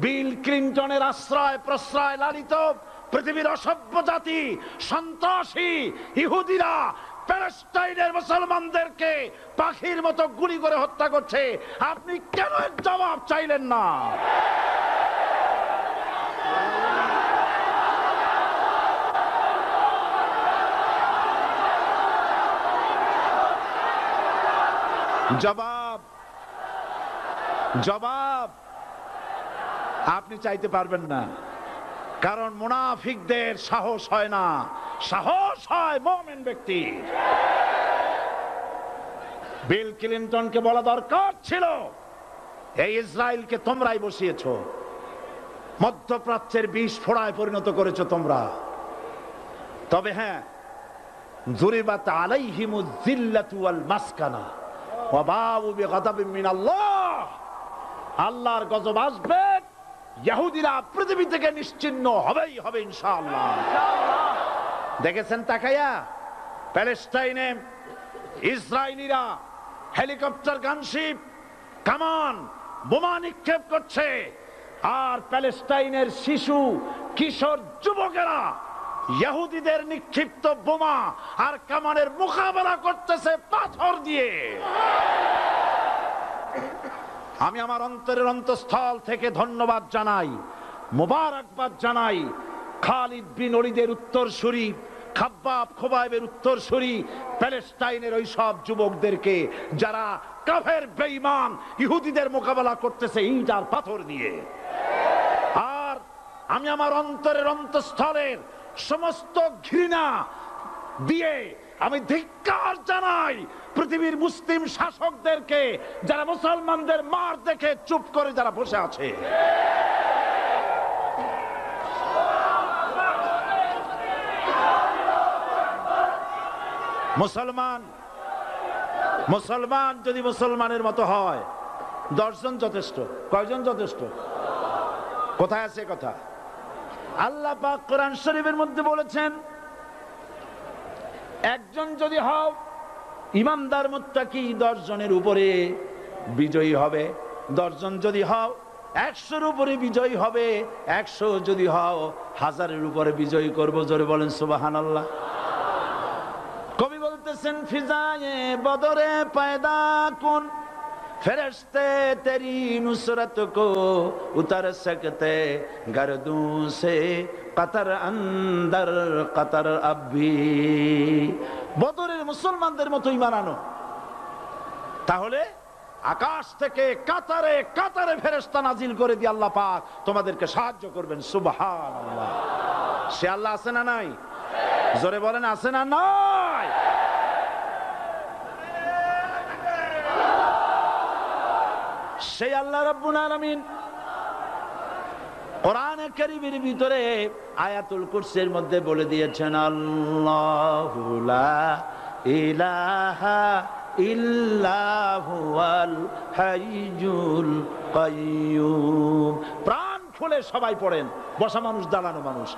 বিল ক্লিনটনের আশ্রয় প্রশ্রয় লালিত পৃথিবীর অসভ্য জাতি সন্ত্রাসী ইহুদিরা প্যালেস্টাইনের মুসলমানদেরকে পাখির মতো গুলি করে হত্যা করছে। আপনি কেন এর জবাব চাইলেন না? জবাব জবাব আপনি চাইতে পারবেন না, কারণ মুনাফিকদের সাহস হয় না, সাহস হয় মুমিন ব্যক্তি। বিল ক্লিনটনকে বলা দরকার ছিল, এই ইসরায়েলকে তোমরাই বসিয়েছো, মধ্যপ্রাচ্যের বিষ ফোড়ায় পরিণত করেছো তোমরা। তবে হ্যাঁ, যুরিবাত আলাইহিমুয যিল্লাতু ওয়াল মাসকানা ওয়া বাউ বিগাদাবিন মিনাল্লাহ। আল্লাহর গজব আসবে, ইহুদিরা পৃথিবী থেকে নিশ্চিহ্ন হবেই হবে ইনশাআল্লাহ। দেখেছেন তাকায়া প্যালেস্টাইনে ইসরায়েলিরা হেলিকপ্টার, গানশিপ, কামান, বোমা নিক্ষেপ করছে, আর প্যালেস্টাইনের শিশু কিশোর যুবকেরা ইহুদিদের নিক্ষিপ্ত বোমা আর কামানের মোকাবেলা করতেছে পাথর দিয়ে। আমি আমার অন্তরের অন্তঃস্থল থেকে ধন্যবাদ জানাই, মোবারকবাদ জানাই খালিদ বিন ওলীদের উত্তরসূরি, খাব্বাব খোবাইবের উত্তরসূরি প্যালেস্টাইনের ওই সব যুবকদেরকে যারা কাফের বেঈমান ইহুদিদের মোকাবেলা করতেছে ইট আর পাথর দিয়ে। আর আমি আমার অন্তরের অন্তঃস্থলের সমস্ত ঘৃণা দিয়ে আমি ধিক্কার জানাই পৃথিবীর মুসলিম শাসকদেরকে, যারা মুসলমানদের মার দেখে চুপ করে যারা বসে আছে। মুসলমান যদি মুসলমানের মতো হয়, 10 জন যথেষ্ট। কয়জন যথেষ্ট? কোথায় আছে কথা? আল্লাহ পাক কোরআন শরীফের মধ্যে বলেছেন, একজন যদি হও ইমানদার মুত্তাকি 10 জনের উপরে বিজয়ী হবে। 10 জন যদি হও 100-র উপরে বিজয়ী হবে, 100 যদি হও 1000-এর উপরে বিজয়ী করব। জোরে বলেন সুবহানাল্লাহ। কবি বলতেছেন ফিজায়ে বদরে পয়দা কুন ফেরেশতে তেরি নুসরত কো উতার সকতে গর্দু সে কতর অন্দর কতর আবি। বদরের মুসলমানদের মতো ঈমান আনো, তাহলে আকাশ থেকে কাতারে কাতারে ফেরেশতা নাজিল করে দিয়ে আল্লাহ পাক তোমাদেরকে সাহায্য করবেন। সুবহানাল্লাহ। সে আল্লাহ আছে না নাই? জোরে বলেন আছে না নাই? সেই আল্লাহ রাব্বুল আলামিন কোরআনে কারীমের ভিতরে আয়াতুল কুরসির মধ্যে বলে দিয়েছেন আল্লাহু লা ইলাহা ইল্লাহুল হাইয়ুল কাইয়্যুম। প্রাণ খুলে সবাই পড়েন, বসা মানুষ দাঁড়ানো মানুষ।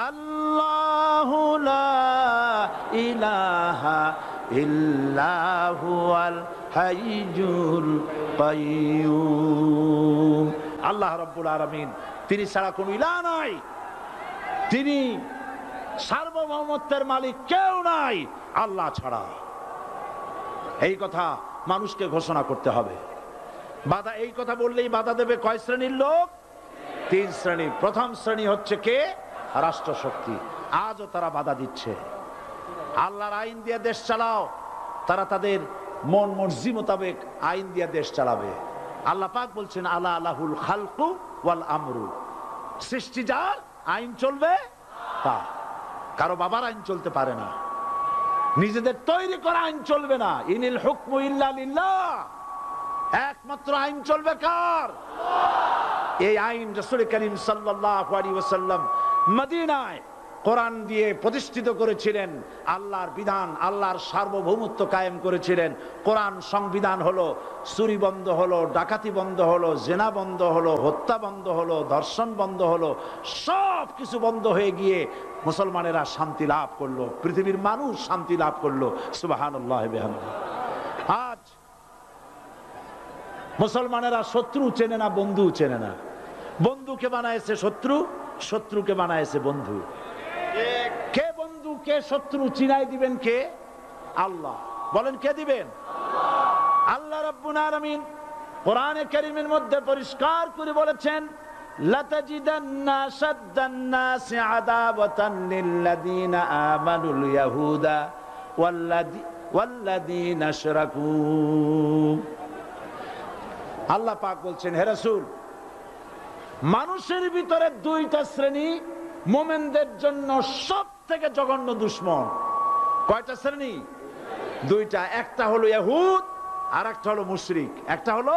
আল্লাহু লা ইলাহা ইল্লাহুল হাইয়ুল কাইয়্যুম। আল্লাহ রাব্বুল আলামিন, তিনি ছাড়া কোনো ইলাহ নাই, তিনি সার্বভৌমত্বের মালিক, কেউ নাই আল্লাহ ছাড়া। এই কথা মানুষকে ঘোষণা করতে হবে। বাধা, এই কথা বললেই বাধা দেবে কয় শ্রেণীর লোক? 3 শ্রেণী। প্রথম শ্রেণী হচ্ছে কে? রাষ্ট্রশক্তি। আজও তারা বাধা দিচ্ছে। আল্লাহর আইন দিয়ে দেশ চালাও, তারা তাদের মন মর্জি মোতাবেক আইন দিয়ে দেশ চালাবে। আল্লাহ পাক বলছেন আলা আলাহুল খালকু ওয়াল আমরু, সৃষ্টি যার, আইন চলবে তার। কারো বাবার আইন চলতে পারে না, নিজেদের তৈরি করা আইন চলবে না। ইনিল হুকমু ইল্লা লিল্লাহ, একমাত্র আইন চলবে কার? এই আইন রাসূল করিম সাল্লাল্লাহু আলাইহি ওয়াসাল্লাম মদিনায় কোরআন দিয়ে প্রতিষ্ঠিত করেছিলেন। আল্লাহর বিধান, আল্লাহর সার্বভৌমত্ব কায়েম করেছিলেন। কোরআন সংবিধান হলো, চুরি বন্ধ হলো, ডাকাতি বন্ধ হলো, জেনা বন্ধ হলো, হত্যা বন্ধ হলো, ধর্ষণ বন্ধ হলো, সব কিছু বন্ধ হয়ে গিয়ে মুসলমানেরা শান্তি লাভ করলো, পৃথিবীর মানুষ শান্তি লাভ করলো। সুবহানাল্লাহ বিহামদিহি। আজ মুসলমানেরা শত্রু চেনে না, বন্ধু চেনে না। বন্ধুকে বানায়েছে শত্রু, শত্রুকে বানায়েছে বন্ধু। কে বন্ধু কে শত্রু চিনাই দিবেন কে? আল্লাহ। বলেন কে দিবেন? আল্লাহ রাব্বুল আলামিন কোরআনে কারীমের মধ্যে পরিষ্কার করে বলেছেন লাতাজিদান্না শাদ্দান নাসি আদাওয়াতান লিল্লাযীনা আমানুল ইয়াহুদা ওয়াল্লাযীনা আশরাকু। আল্লাহ পাক বলছেন হে রাসূল, মানুষের ভিতরে 2টা শ্রেণী মুমিনদের জন্য সবথেকে জঘন্য দুশমন। কয়টা শ্রেণী? 2টা। একটা হলো ইহুদ আর একটা হলো মুশরিক। একটা হলো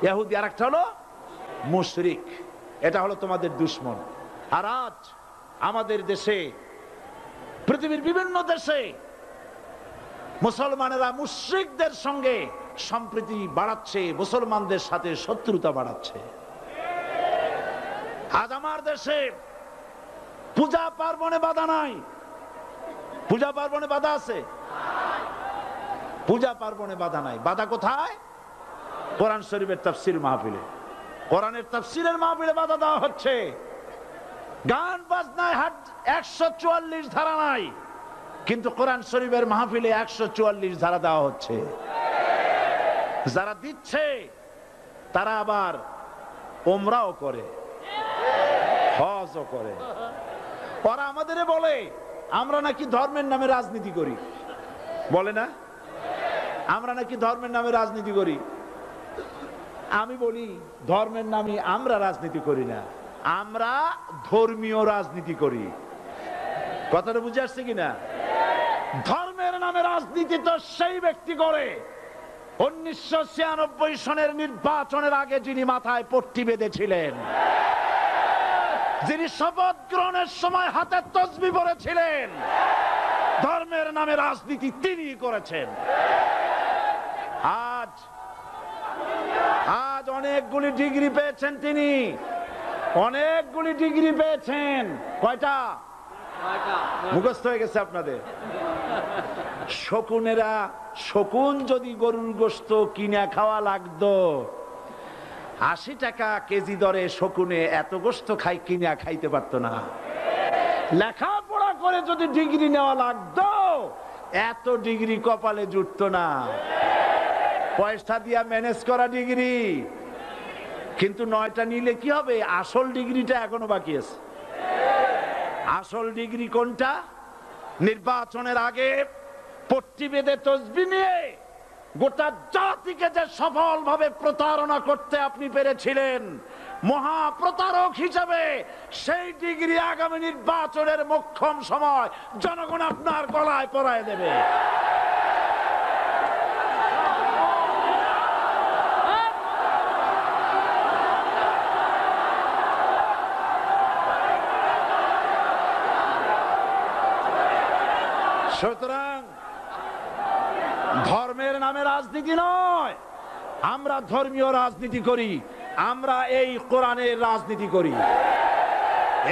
ইহুদি আর একটা হলো মুশরিক। এটা হলো তোমাদের দুশমন। আর আজ আমাদের দেশে, পৃথিবীর বিভিন্ন দেশে মুসলমানেরা মুশরিকদের সঙ্গে সম্প্রীতি বাড়াচ্ছে, মুসলমানদের সাথে শত্রুতা বাড়াচ্ছে। আজ আমার দেশে পূজা পার্বণে বাধা নাই। পূজা পার্বণে বাধা আছে? পূজা পার্বণে বাধা নাই। বাধা কোথায়? কোরআন শরীফের তাফসীর মাহফিলে। কোরআনের তাফসীরের মাহফিলে বাধা দেওয়া হচ্ছে। গান বাজনায় 144 ধারা নাই, কিন্তু কোরআন শরীফের মাহফিলে 144 ধারা দেওয়া হচ্ছে। যারা দিচ্ছে তারা আবার ওমরাও করে, হজও করে। ওরা আমাদের বলে আমরা নাকি ধর্মের নামে রাজনীতি করি। বলে না? আমরা নাকি ধর্মের নামে রাজনীতি করি। আমি বলি ধর্মের নামে আমরা রাজনীতি করি না, আমরা ধর্মীয় রাজনীতি করি। কথাটা বুঝে আসছে কিনা? ধর্মের নামে রাজনীতি তো সেই ব্যক্তি করে 1996 সনের নির্বাচনের আগে যিনি মাথায় পট্টি বেঁধেছিলেন, যিনি শপথ গ্রহণের সময় হাতে তসবিহ পড়েছিলেন। ধর্মের নামে রাজনীতি তিনি করেছেন। আজ আজ অনেকগুলি ডিগ্রি পেয়েছেন তিনি, অনেকগুলি ডিগ্রি পেয়েছেন। কয়টা? মুখস্থ হয়ে গেছে আপনাদের? শকুনেরা, শকুন যদি গরুর গোশত কিনে খাওয়া লাগতো, 80 টাকা কেজি দরে শকুনে এত গোশত কিনে খাইতে পারতো না। লেখাপড়া করে যদি ডিগ্রি নেওয়া লাগতো, এত ডিগ্রি কপালে জুটতো না। পয়সা দিয়া ম্যানেজ করা ডিগ্রি, কিন্তু 9টা নিলে কি হবে? আসল ডিগ্রিটা এখনো বাকি আছে। আসল ডিগ্রি কোনটা? নির্বাচনের আগে পট্টি বেঁধে তসবিহ নিয়ে গোটা জাতিকে যে সফলভাবে প্রতারণা করতে আপনি পেরেছিলেন মহাপ্রতারক হিসেবে, সেই ডিগ্রি আগামী নির্বাচনের মোক্ষম সময় জনগণ আপনার গলায় পরায় দেবে। সুতরাং ধর্মের নামে রাজনীতি নয়, আমরা ধর্মীয় রাজনীতি করি, আমরা এই কোরআনের রাজনীতি করি।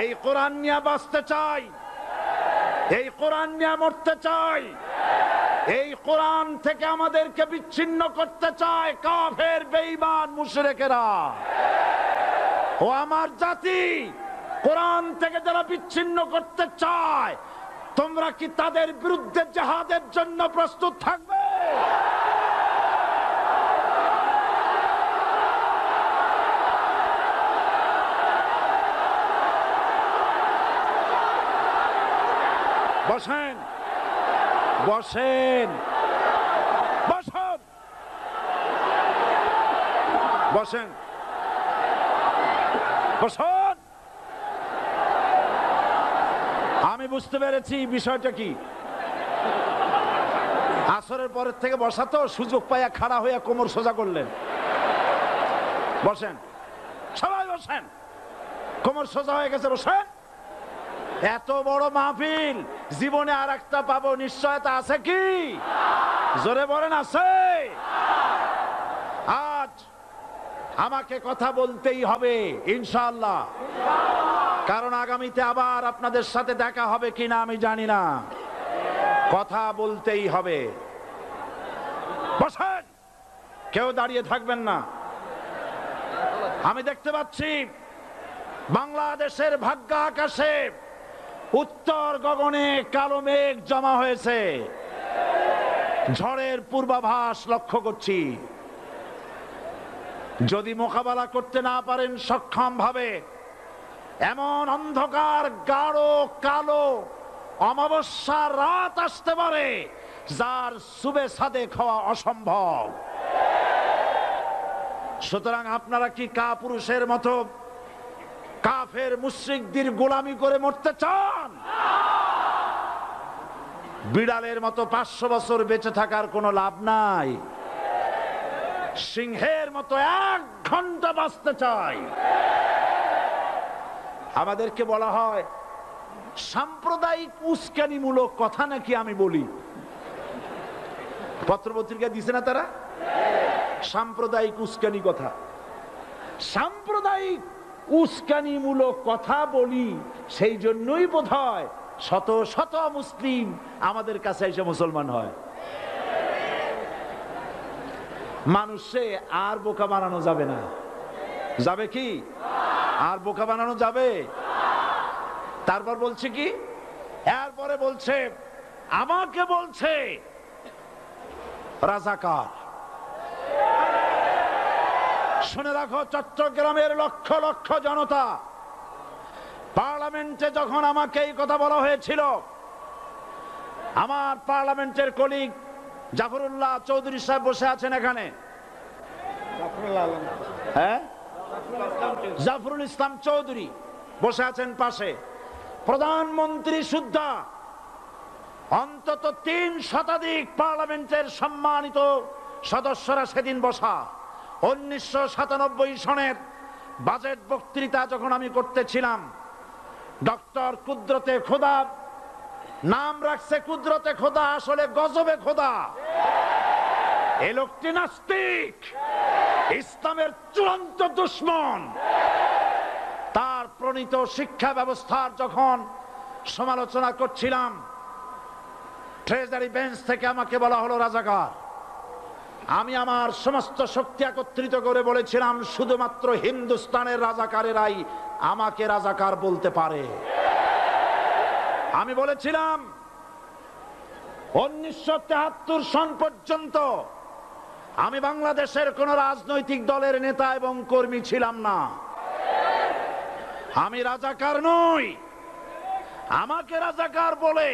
এই কোরআন নিয়ে বাঁচতে চাই, এই কোরআন নিয়ে মরতে চাই। এই কোরআন থেকে আমাদেরকে বিচ্ছিন্ন করতে চায় কাফের, বেঈমান, মুশরিকেরা। ও আমার জাতি, কোরআন থেকে যারা বিচ্ছিন্ন করতে চায়, তোমরা কি তাদের বিরুদ্ধে জিহাদের জন্য প্রস্তুত থাকবে? বসেন, বসেন, বসেন, বসেন, বসেন। আমি বুঝতে পেরেছি বিষয়টা কি। আসরের পরের থেকে বসা তো, সুযোগ পাইয়া খাড়া হইয়া কোমর সোজা করলেন। বসেন, সবাই বসেন, কোমর সোজা হয়ে গেছে, বসেন। এত বড় মাহফিল, জীবনে আর একটা পাবো নিশ্চয়তা আছে কি? জোরে বলেন, আছে? আজ আমাকে কথা বলতেই হবে ইনশাআল্লাহ, কারণ আগামীতে আবার আপনাদের সাথে দেখা হবে কিনা আমি জানি না। কথা বলতেই হবে। বসেন, কেউ দাঁড়িয়ে থাকবেন না। আমি দেখতে পাচ্ছি বাংলাদেশের ভাগ্য আকাশে উত্তর গগনে কালো মেঘ জমা হয়েছে। ঝড়ের পূর্বাভাস লক্ষ্য করছি। যদি মোকাবেলা করতে না পারেন সক্ষম ভাবে, এমন অন্ধকার গাঢ় কালো অমাবস্যার রাত আসতে পারে যার সুবে সাদেক হওয়া অসম্ভব। সুতরাং আপনারা কি কাপুরুষের মতো কাফের মুশরিকদের গোলামি করে মরতে চান? বিড়ালের মতো 500 বছর বেঁচে থাকার কোনো লাভ নাই। সিংহের মতো 1 ঘন্টা বাঁচতে চাই। আমাদেরকে বলা হয় সাম্প্রদায়িক উস্কানিমূলক কথা নাকি আমি বলি। পত্রপত্রিকা দিছে না তারা? সাম্প্রদায়িক উস্কানি কথা। সাম্প্রদায়িক উস্কানিমূলক কথা বলি, সেই জন্যই বোধহয় শত শত মুসলিম আমাদের কাছে এসে মুসলমান হয়। মানুষে আর বোকা বানানো যাবে না। যাবে কি? আর বোকা বানানো যাবে? তারপর বলছে কি? এরপরে বলছে, আমাকে বলছে রাজাকার। শুনে রাখো চট্টগ্রামের লক্ষ লক্ষ জনতা, পার্লামেন্টে যখন আমাকে এই কথা বলা হয়েছিল, আমার পার্লামেন্টের কলিগ জাফরুল্লাহ চৌধুরী সাহেব বসে আছেন এখানে। হ্যাঁ, জাফরুল ইসলাম চৌধুরী বসে আছেন পাশে। প্রধানমন্ত্রী সুদ্ধা, অন্তত 3 শতাধিক পার্লামেন্টের সম্মানিত সদস্যরা সেদিন বসা। 1997 সনের বাজেট বক্তৃতা যখন আমি করতেছিলাম, ডক্টর কুদরতে খোদা, নাম রাখছে কুদরতে খোদা, আসলে গজবে খোদা। এই লোকটি নাস্তিক, ইসলামের চূড়ান্ত দুশমন। তার প্রণীত শিক্ষা ব্যবস্থার যখন সমালোচনা করছিলাম, ট্রেজারি বেঞ্চ থেকে আমাকে বলা হলো রাজাকার। আমি আমার সমস্ত শক্তি একত্রিত করে বলেছিলাম শুধুমাত্র হিন্দুস্তানের রাজাকারেরাই আমাকে রাজাকার বলতে পারে। আমি বলেছিলাম 1973 সন পর্যন্ত আমি বাংলাদেশের কোন রাজনৈতিক দলের নেতা এবং কর্মী ছিলাম না। আমি রাজাকার নই। আমাকে রাজাকার বলে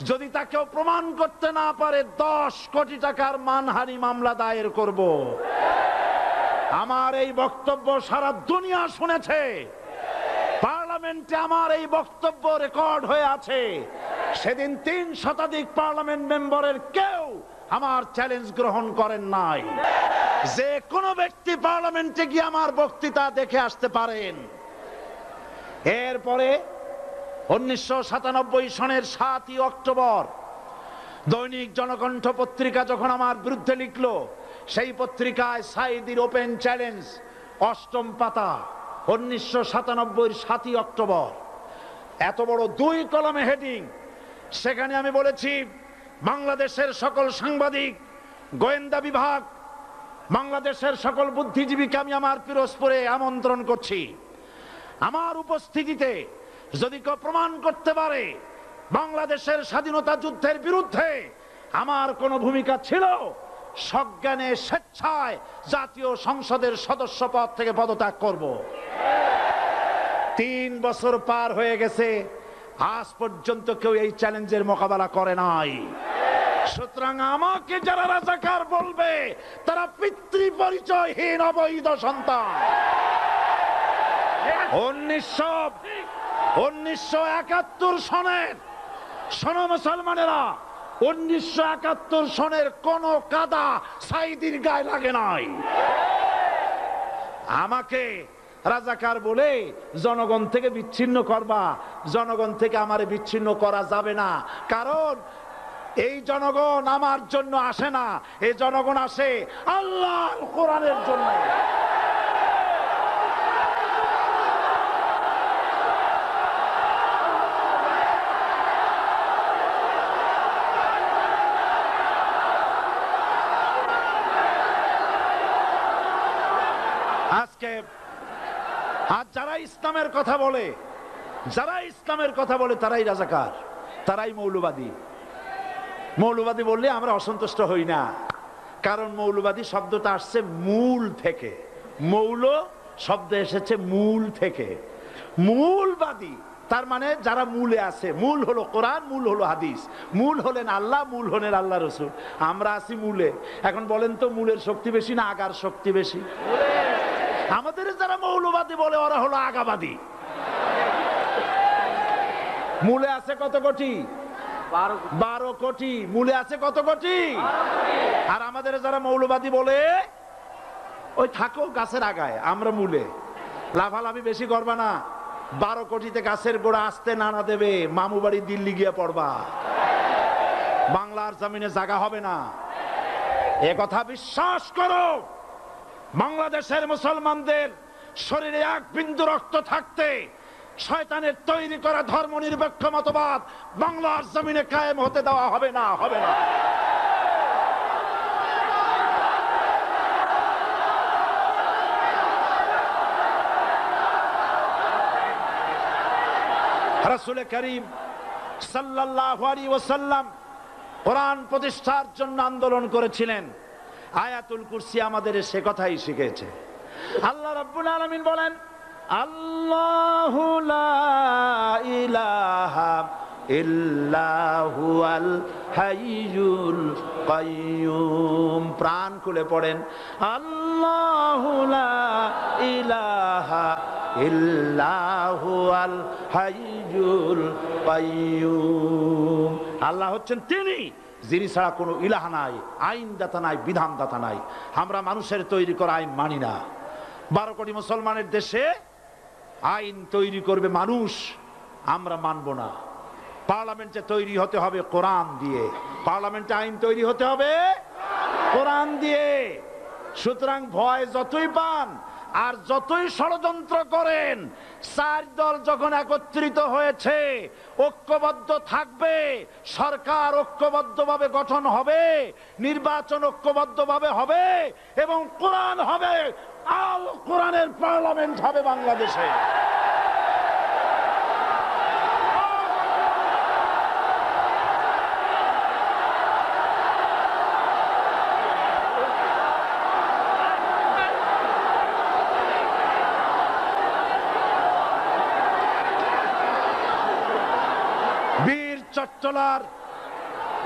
যদি তাকেও প্রমাণ করতে না পারে 10 কোটি টাকার মানহানি মামলা দায়ের করব। আমার এই বক্তব্য সারা দুনিয়া শুনেছে। পার্লামেন্টে আমার এই বক্তব্য রেকর্ড হয়ে আছে। সেদিন 3 শতাধিক পার্লামেন্ট মেম্বারের কেউ আমার চ্যালেঞ্জ গ্রহণ করেন নাই। যে কোনো ব্যক্তি পার্লামেন্টে গিয়ে আমার বক্তৃতা দেখে আসতে পারেন। এরপরে 1997 সনের 7ই অক্টোবর দৈনিক জনকণ্ঠ পত্রিকা যখন আমার বিরুদ্ধে লিখলো, সেই পত্রিকায় সাইদির ওপেন চ্যালেঞ্জ 8ম পাতা 1997 7ই অক্টোবর, এত বড় 2 কলমে হেডিং। সেখানে আমি বলেছি বাংলাদেশের সকল সাংবাদিক, গোয়েন্দা বিভাগ, বাংলাদেশের সকল বুদ্ধিজীবীকে আমি আমার পিরোজপুরে আমন্ত্রণ করছি। আমার উপস্থিতিতে যদি কেউ প্রমাণ করতে পারে বাংলাদেশের স্বাধীনতা যুদ্ধের বিরুদ্ধে আমার কোনো ভূমিকা ছিল, সজ্ঞানে স্বেচ্ছায় জাতীয় সংসদের সদস্য পদ থেকে পদত্যাগ করব। 3 বছর পার হয়ে গেছে, আজ পর্যন্ত কেউ এই চ্যালেঞ্জের মোকাবেলা করে নাই। সুতরাং আমাকে যারা রাজাকার বলবে তারা পিতৃ পরিচয়হীন অবৈধ সন্তান। 1971 সনের, শোনো মুসলমানেরা, 1971 সনের কোন কাদা সাইদির গায়ে লাগে নাই। আমাকে রাজাকার বলে জনগণ থেকে বিচ্ছিন্ন করবা, জনগণ থেকে আমারে বিচ্ছিন্ন করা যাবে না। কারণ এই জনগণ আমার জন্য আসে না, এই জনগণ আসে আল্লাহর কোরআনের জন্য। আজকে আর যারা ইসলামের কথা বলে, তারাই রাজাকার, তারাই মৌলবাদী। মৌলবাদী বললে আমরা অসন্তুষ্ট হই না, কারণ মৌলবাদী শব্দটা আসছে মূল থেকে। মৌল শব্দ এসেছে মূল থেকে। মূলবাদী তার মানে যারা মূলে আছে। মূল হলো কোরআন, মূল হলো হাদিস, মূল হলেন আল্লাহ, মূল হলেন আল্লাহ রসুল। আমরা আছি মূলে। এখন বলেন তো মূলের শক্তি বেশি না আগার শক্তি বেশি? আমাদের যারা মৌলবাদী বলে ওরা হলো আগাবাদী। মূলে আছে কত কোটি? 12 কোটি। মূলে আছে কত কোটি? আর আমাদের যারা মৌলবাদী বলে ওই থাকো গাছের আগায়, আমরা মূলে। লাফালাফি বেশি করবা না, 12 কোটিতে গাছের গোড়া আসতে নানা দেবে, মামু বাড়ি দিল্লি গিয়ে পড়বা, বাংলার জমিনে জায়গা হবে না। এ কথা বিশ্বাস করো। বাংলাদেশের মুসলমানদের শরীরে 1 বিন্দু রক্ত থাকতে শয়তানের তৈরি করা ধর্ম নিরপেক্ষ মতবাদ বাংলার জমিনে কায়েম হতে দেওয়া হবে না, হবে না। রাসূল করিম সাল্লাল্লাহু আলাইহি ওয়াসাল্লাম কোরআন প্রতিষ্ঠার জন্য আন্দোলন করেছিলেন। আয়াতুল কুরসি আমাদের সে কথাই শিখেছে। আল্লাহ রাব্বুল আলামিন বলেন, আল্লাহু লা ইলাহা ইল্লা হুয়াল হাইয়ুল কাইয়্যুম। প্রাণ খুলে পড়েন, আল্লাহু লা ইলাহা ইল্লা হুয়াল হাইয়ুল কাইয়্যুম। আল্লাহ হচ্ছেন তিনি যিনি ছাড়া কোনো ইলাহ নাই, আইনদাতা নাই, বিধানদাতা নাই। আমরা মানুষের তৈরি করা আইন মানি না। 12 কোটি মুসলমানের দেশে আইন তৈরি করবে মানুষ, আমরা মানব না। পার্লামেন্টে তৈরি হতে হবে কোরআন দিয়ে, পার্লামেন্টে আইন তৈরি হতে হবে কোরআন দিয়ে। সুতরাং ভয় যতই পান, আর যতই ষড়যন্ত্র করেন, চার দল যখন একত্রিত হয়েছে, ঐক্যবদ্ধ থাকবে, সরকার ঐক্যবদ্ধভাবে গঠন হবে, নির্বাচন ঐক্যবদ্ধভাবে হবে এবং কোরআন হবে, আল কোরআনের পার্লামেন্ট হবে বাংলাদেশে।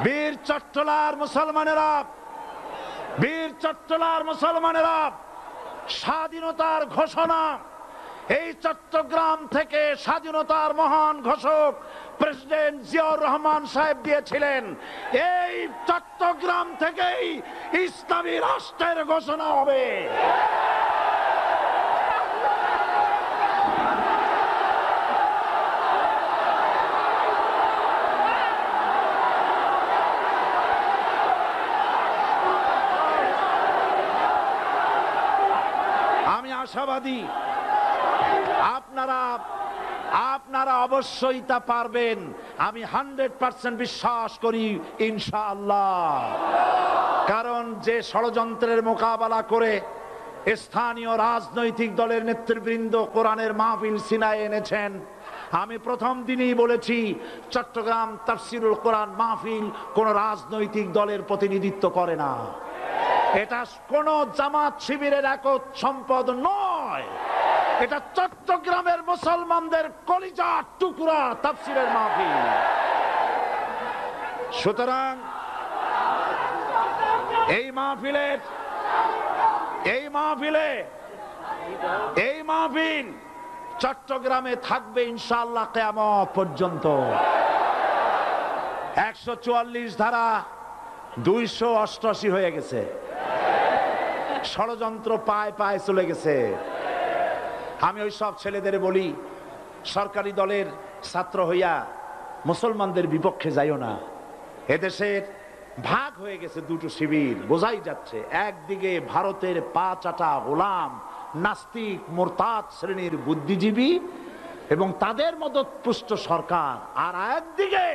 বীর চট্টলার মুসলমানেরা স্বাধীনতার ঘোষণা, এই চট্টগ্রাম থেকে স্বাধীনতার মহান ঘোষক প্রেসিডেন্ট জিয়াউর রহমান সাহেব দিয়েছিলেন। এই চট্টগ্রাম থেকেই ইসলামী রাষ্ট্রের ঘোষণা হবে। আশাবাদী আপনারা অবশ্যই তা পারবেন, আমি 100% বিশ্বাস করি ইনশাআল্লাহ। কারণ যে ষড়যন্ত্রের মোকাবেলা করে স্থানীয় রাজনৈতিক দলের নেতৃবৃন্দ কোরআনের মাহফিল সিনায় এনেছেন, আমি প্রথম দিনই বলেছি চট্টগ্রাম তাফসিরুল কোরআন মাহফিল কোন রাজনৈতিক দলের প্রতিনিধিত্ব করে না। এটা কোন জামাত শিবিরের একক সম্পদ নয়, এটা চট্টগ্রামের মুসলমানদের কলিজার টুকরা তাফসিরের মাহফিল। সুতরাং এই মাহফিল চট্টগ্রামে থাকবে ইনশাআল্লাহ কিয়ামত পর্যন্ত। 144 ধারা 288 হয়ে গেছে, ষড়যন্ত্র পায় চলে গেছে। আমি ওই সব ছেলেদের বলি, সরকারি দলের ছাত্র হইয়া মুসলমানদের বিপক্ষে যাইও না। এদেশের ভাগ হয়ে গেছে দুটো শিবির, বোঝাই যাচ্ছে। একদিকে ভারতের পা চাটা গোলাম নাস্তিক মোরতাদ শ্রেণীর বুদ্ধিজীবী এবং তাদের মদতপুষ্ট সরকার, আর একদিকে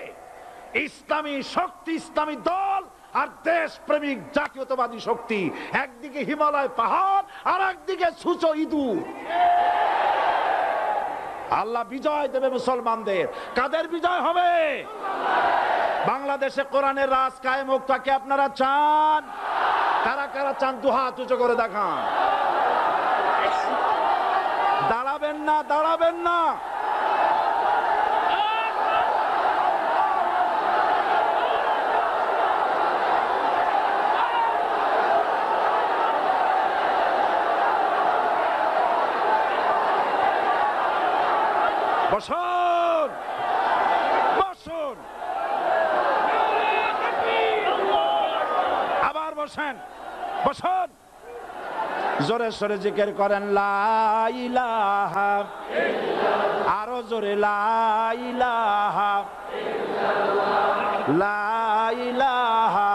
ইসলামী শক্তি, ইসলামী দল আর দেশ প্রেমিক জাতীয়তাবাদী শক্তি। একদিকে হিমালয় পাহাড় আর একদিকে সূচো ইঁদুর। আল্লাহ বিজয় দেবে মুসলমানদের। কাদের বিজয় হবে? বাংলাদেশে কোরআনের রাজ কায়েম হোক, তাকে আপনারা চান? কারা কারা চান দুহাত উঁচু করে দেখান। দাঁড়াবেন না। বসুন, আবার বসুন। জোরে সরে জিকির করেন লা ইলাহা ইল্লাল্লাহ, আরো জোরে লা ইলাহা ইল্লাল্লাহ, লা ইলাহা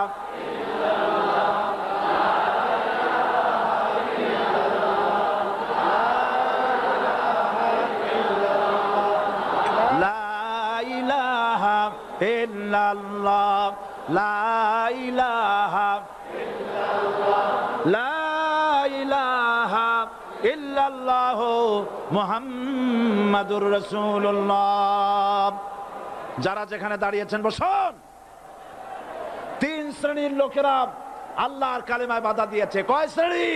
ইল্লাল্লাহ, লা ইলাহা ইল্লাল্লাহ, লা ইলাহা ইল্লাল্লাহ মুহাম্মাদুর রাসূলুল্লাহ। যারা যেখানে দাঁড়িয়েছেন বসুন। 3 শ্রেণীর লোকেরা আল্লাহর কালেমায় বাধা দিয়েছে। কয় শ্রেণী?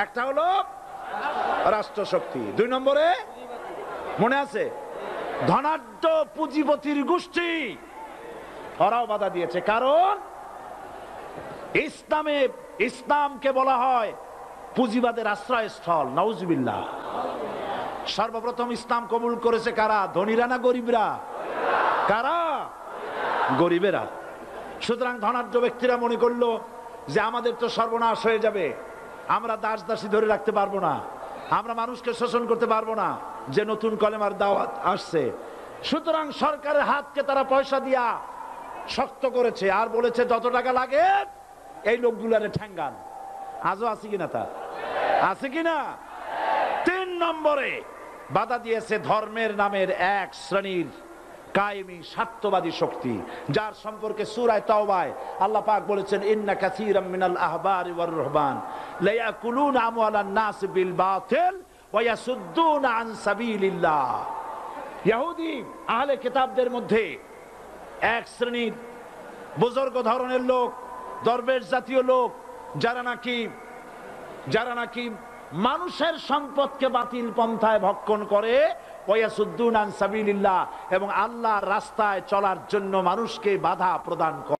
একটা হলো রাষ্ট্রশক্তি, 2 নম্বরে মনে আছে ধনাঢ্য পুঁজিপতির গোষ্ঠী, ওরাও বাধা দিয়েছে। কারণ ইসলামকে বলা হয় পুঁজিবাদের আশ্রয়স্থল। নাউজুবিল্লাহ। সর্বপ্রথম ইসলাম কবুল করেছে কারা? ধনীরা না গরিবরা? কারা? গরিবেরা। সুতরাং ধনাঢ্য ব্যক্তিরা মনে করলো যে আমাদের তো সর্বনাশ হয়ে যাবে, আমরা দাস দাসী ধরে রাখতে পারবো না, আমরা মানুষকে শোষণ করতে পারবো না, যে নতুন কলেমার দাওয়াত আসছে। সুতরাং সরকারের হাতকে তারা পয়সা দিয়া শক্ত করেছে আর বলেছে যত টাকা লাগে এই লোকগুলারে ঠ্যাঙ্গান। আজও আছে কিনা তা? আছে কিনা? 3 নম্বরে বাধা দিয়েছে ধর্মের নামের এক শ্রেণীর কায়েমি স্বার্থবাদী শক্তি, যার সম্পর্কে সূরা তাওবায় আল্লাহ পাক বলেছেন, ইন্না কাসীরাম মিনাল আহবারি ওয়ার রুহবান লা ইয়াকুলুনা আমওয়ালান নাস বিল বাতিল ওয়া ইয়াসুদ্দুনা আন সাবিলিল্লাহ। ইহুদি আহলে কিতাবদের মধ্যে এক শ্রেণীর বুজুর্গ ধরনের লোক, দরবেশ জাতীয় লোক, যারা নাকি মানুষের সম্পদকে বাতিল পন্থায় ভক্ষণ করে, ওয়ায়াসুদ্দুনা আন সাবিলিল্লাহ, এবং আল্লাহর রাস্তায় চলার জন্য মানুষকে বাধা প্রদান করে।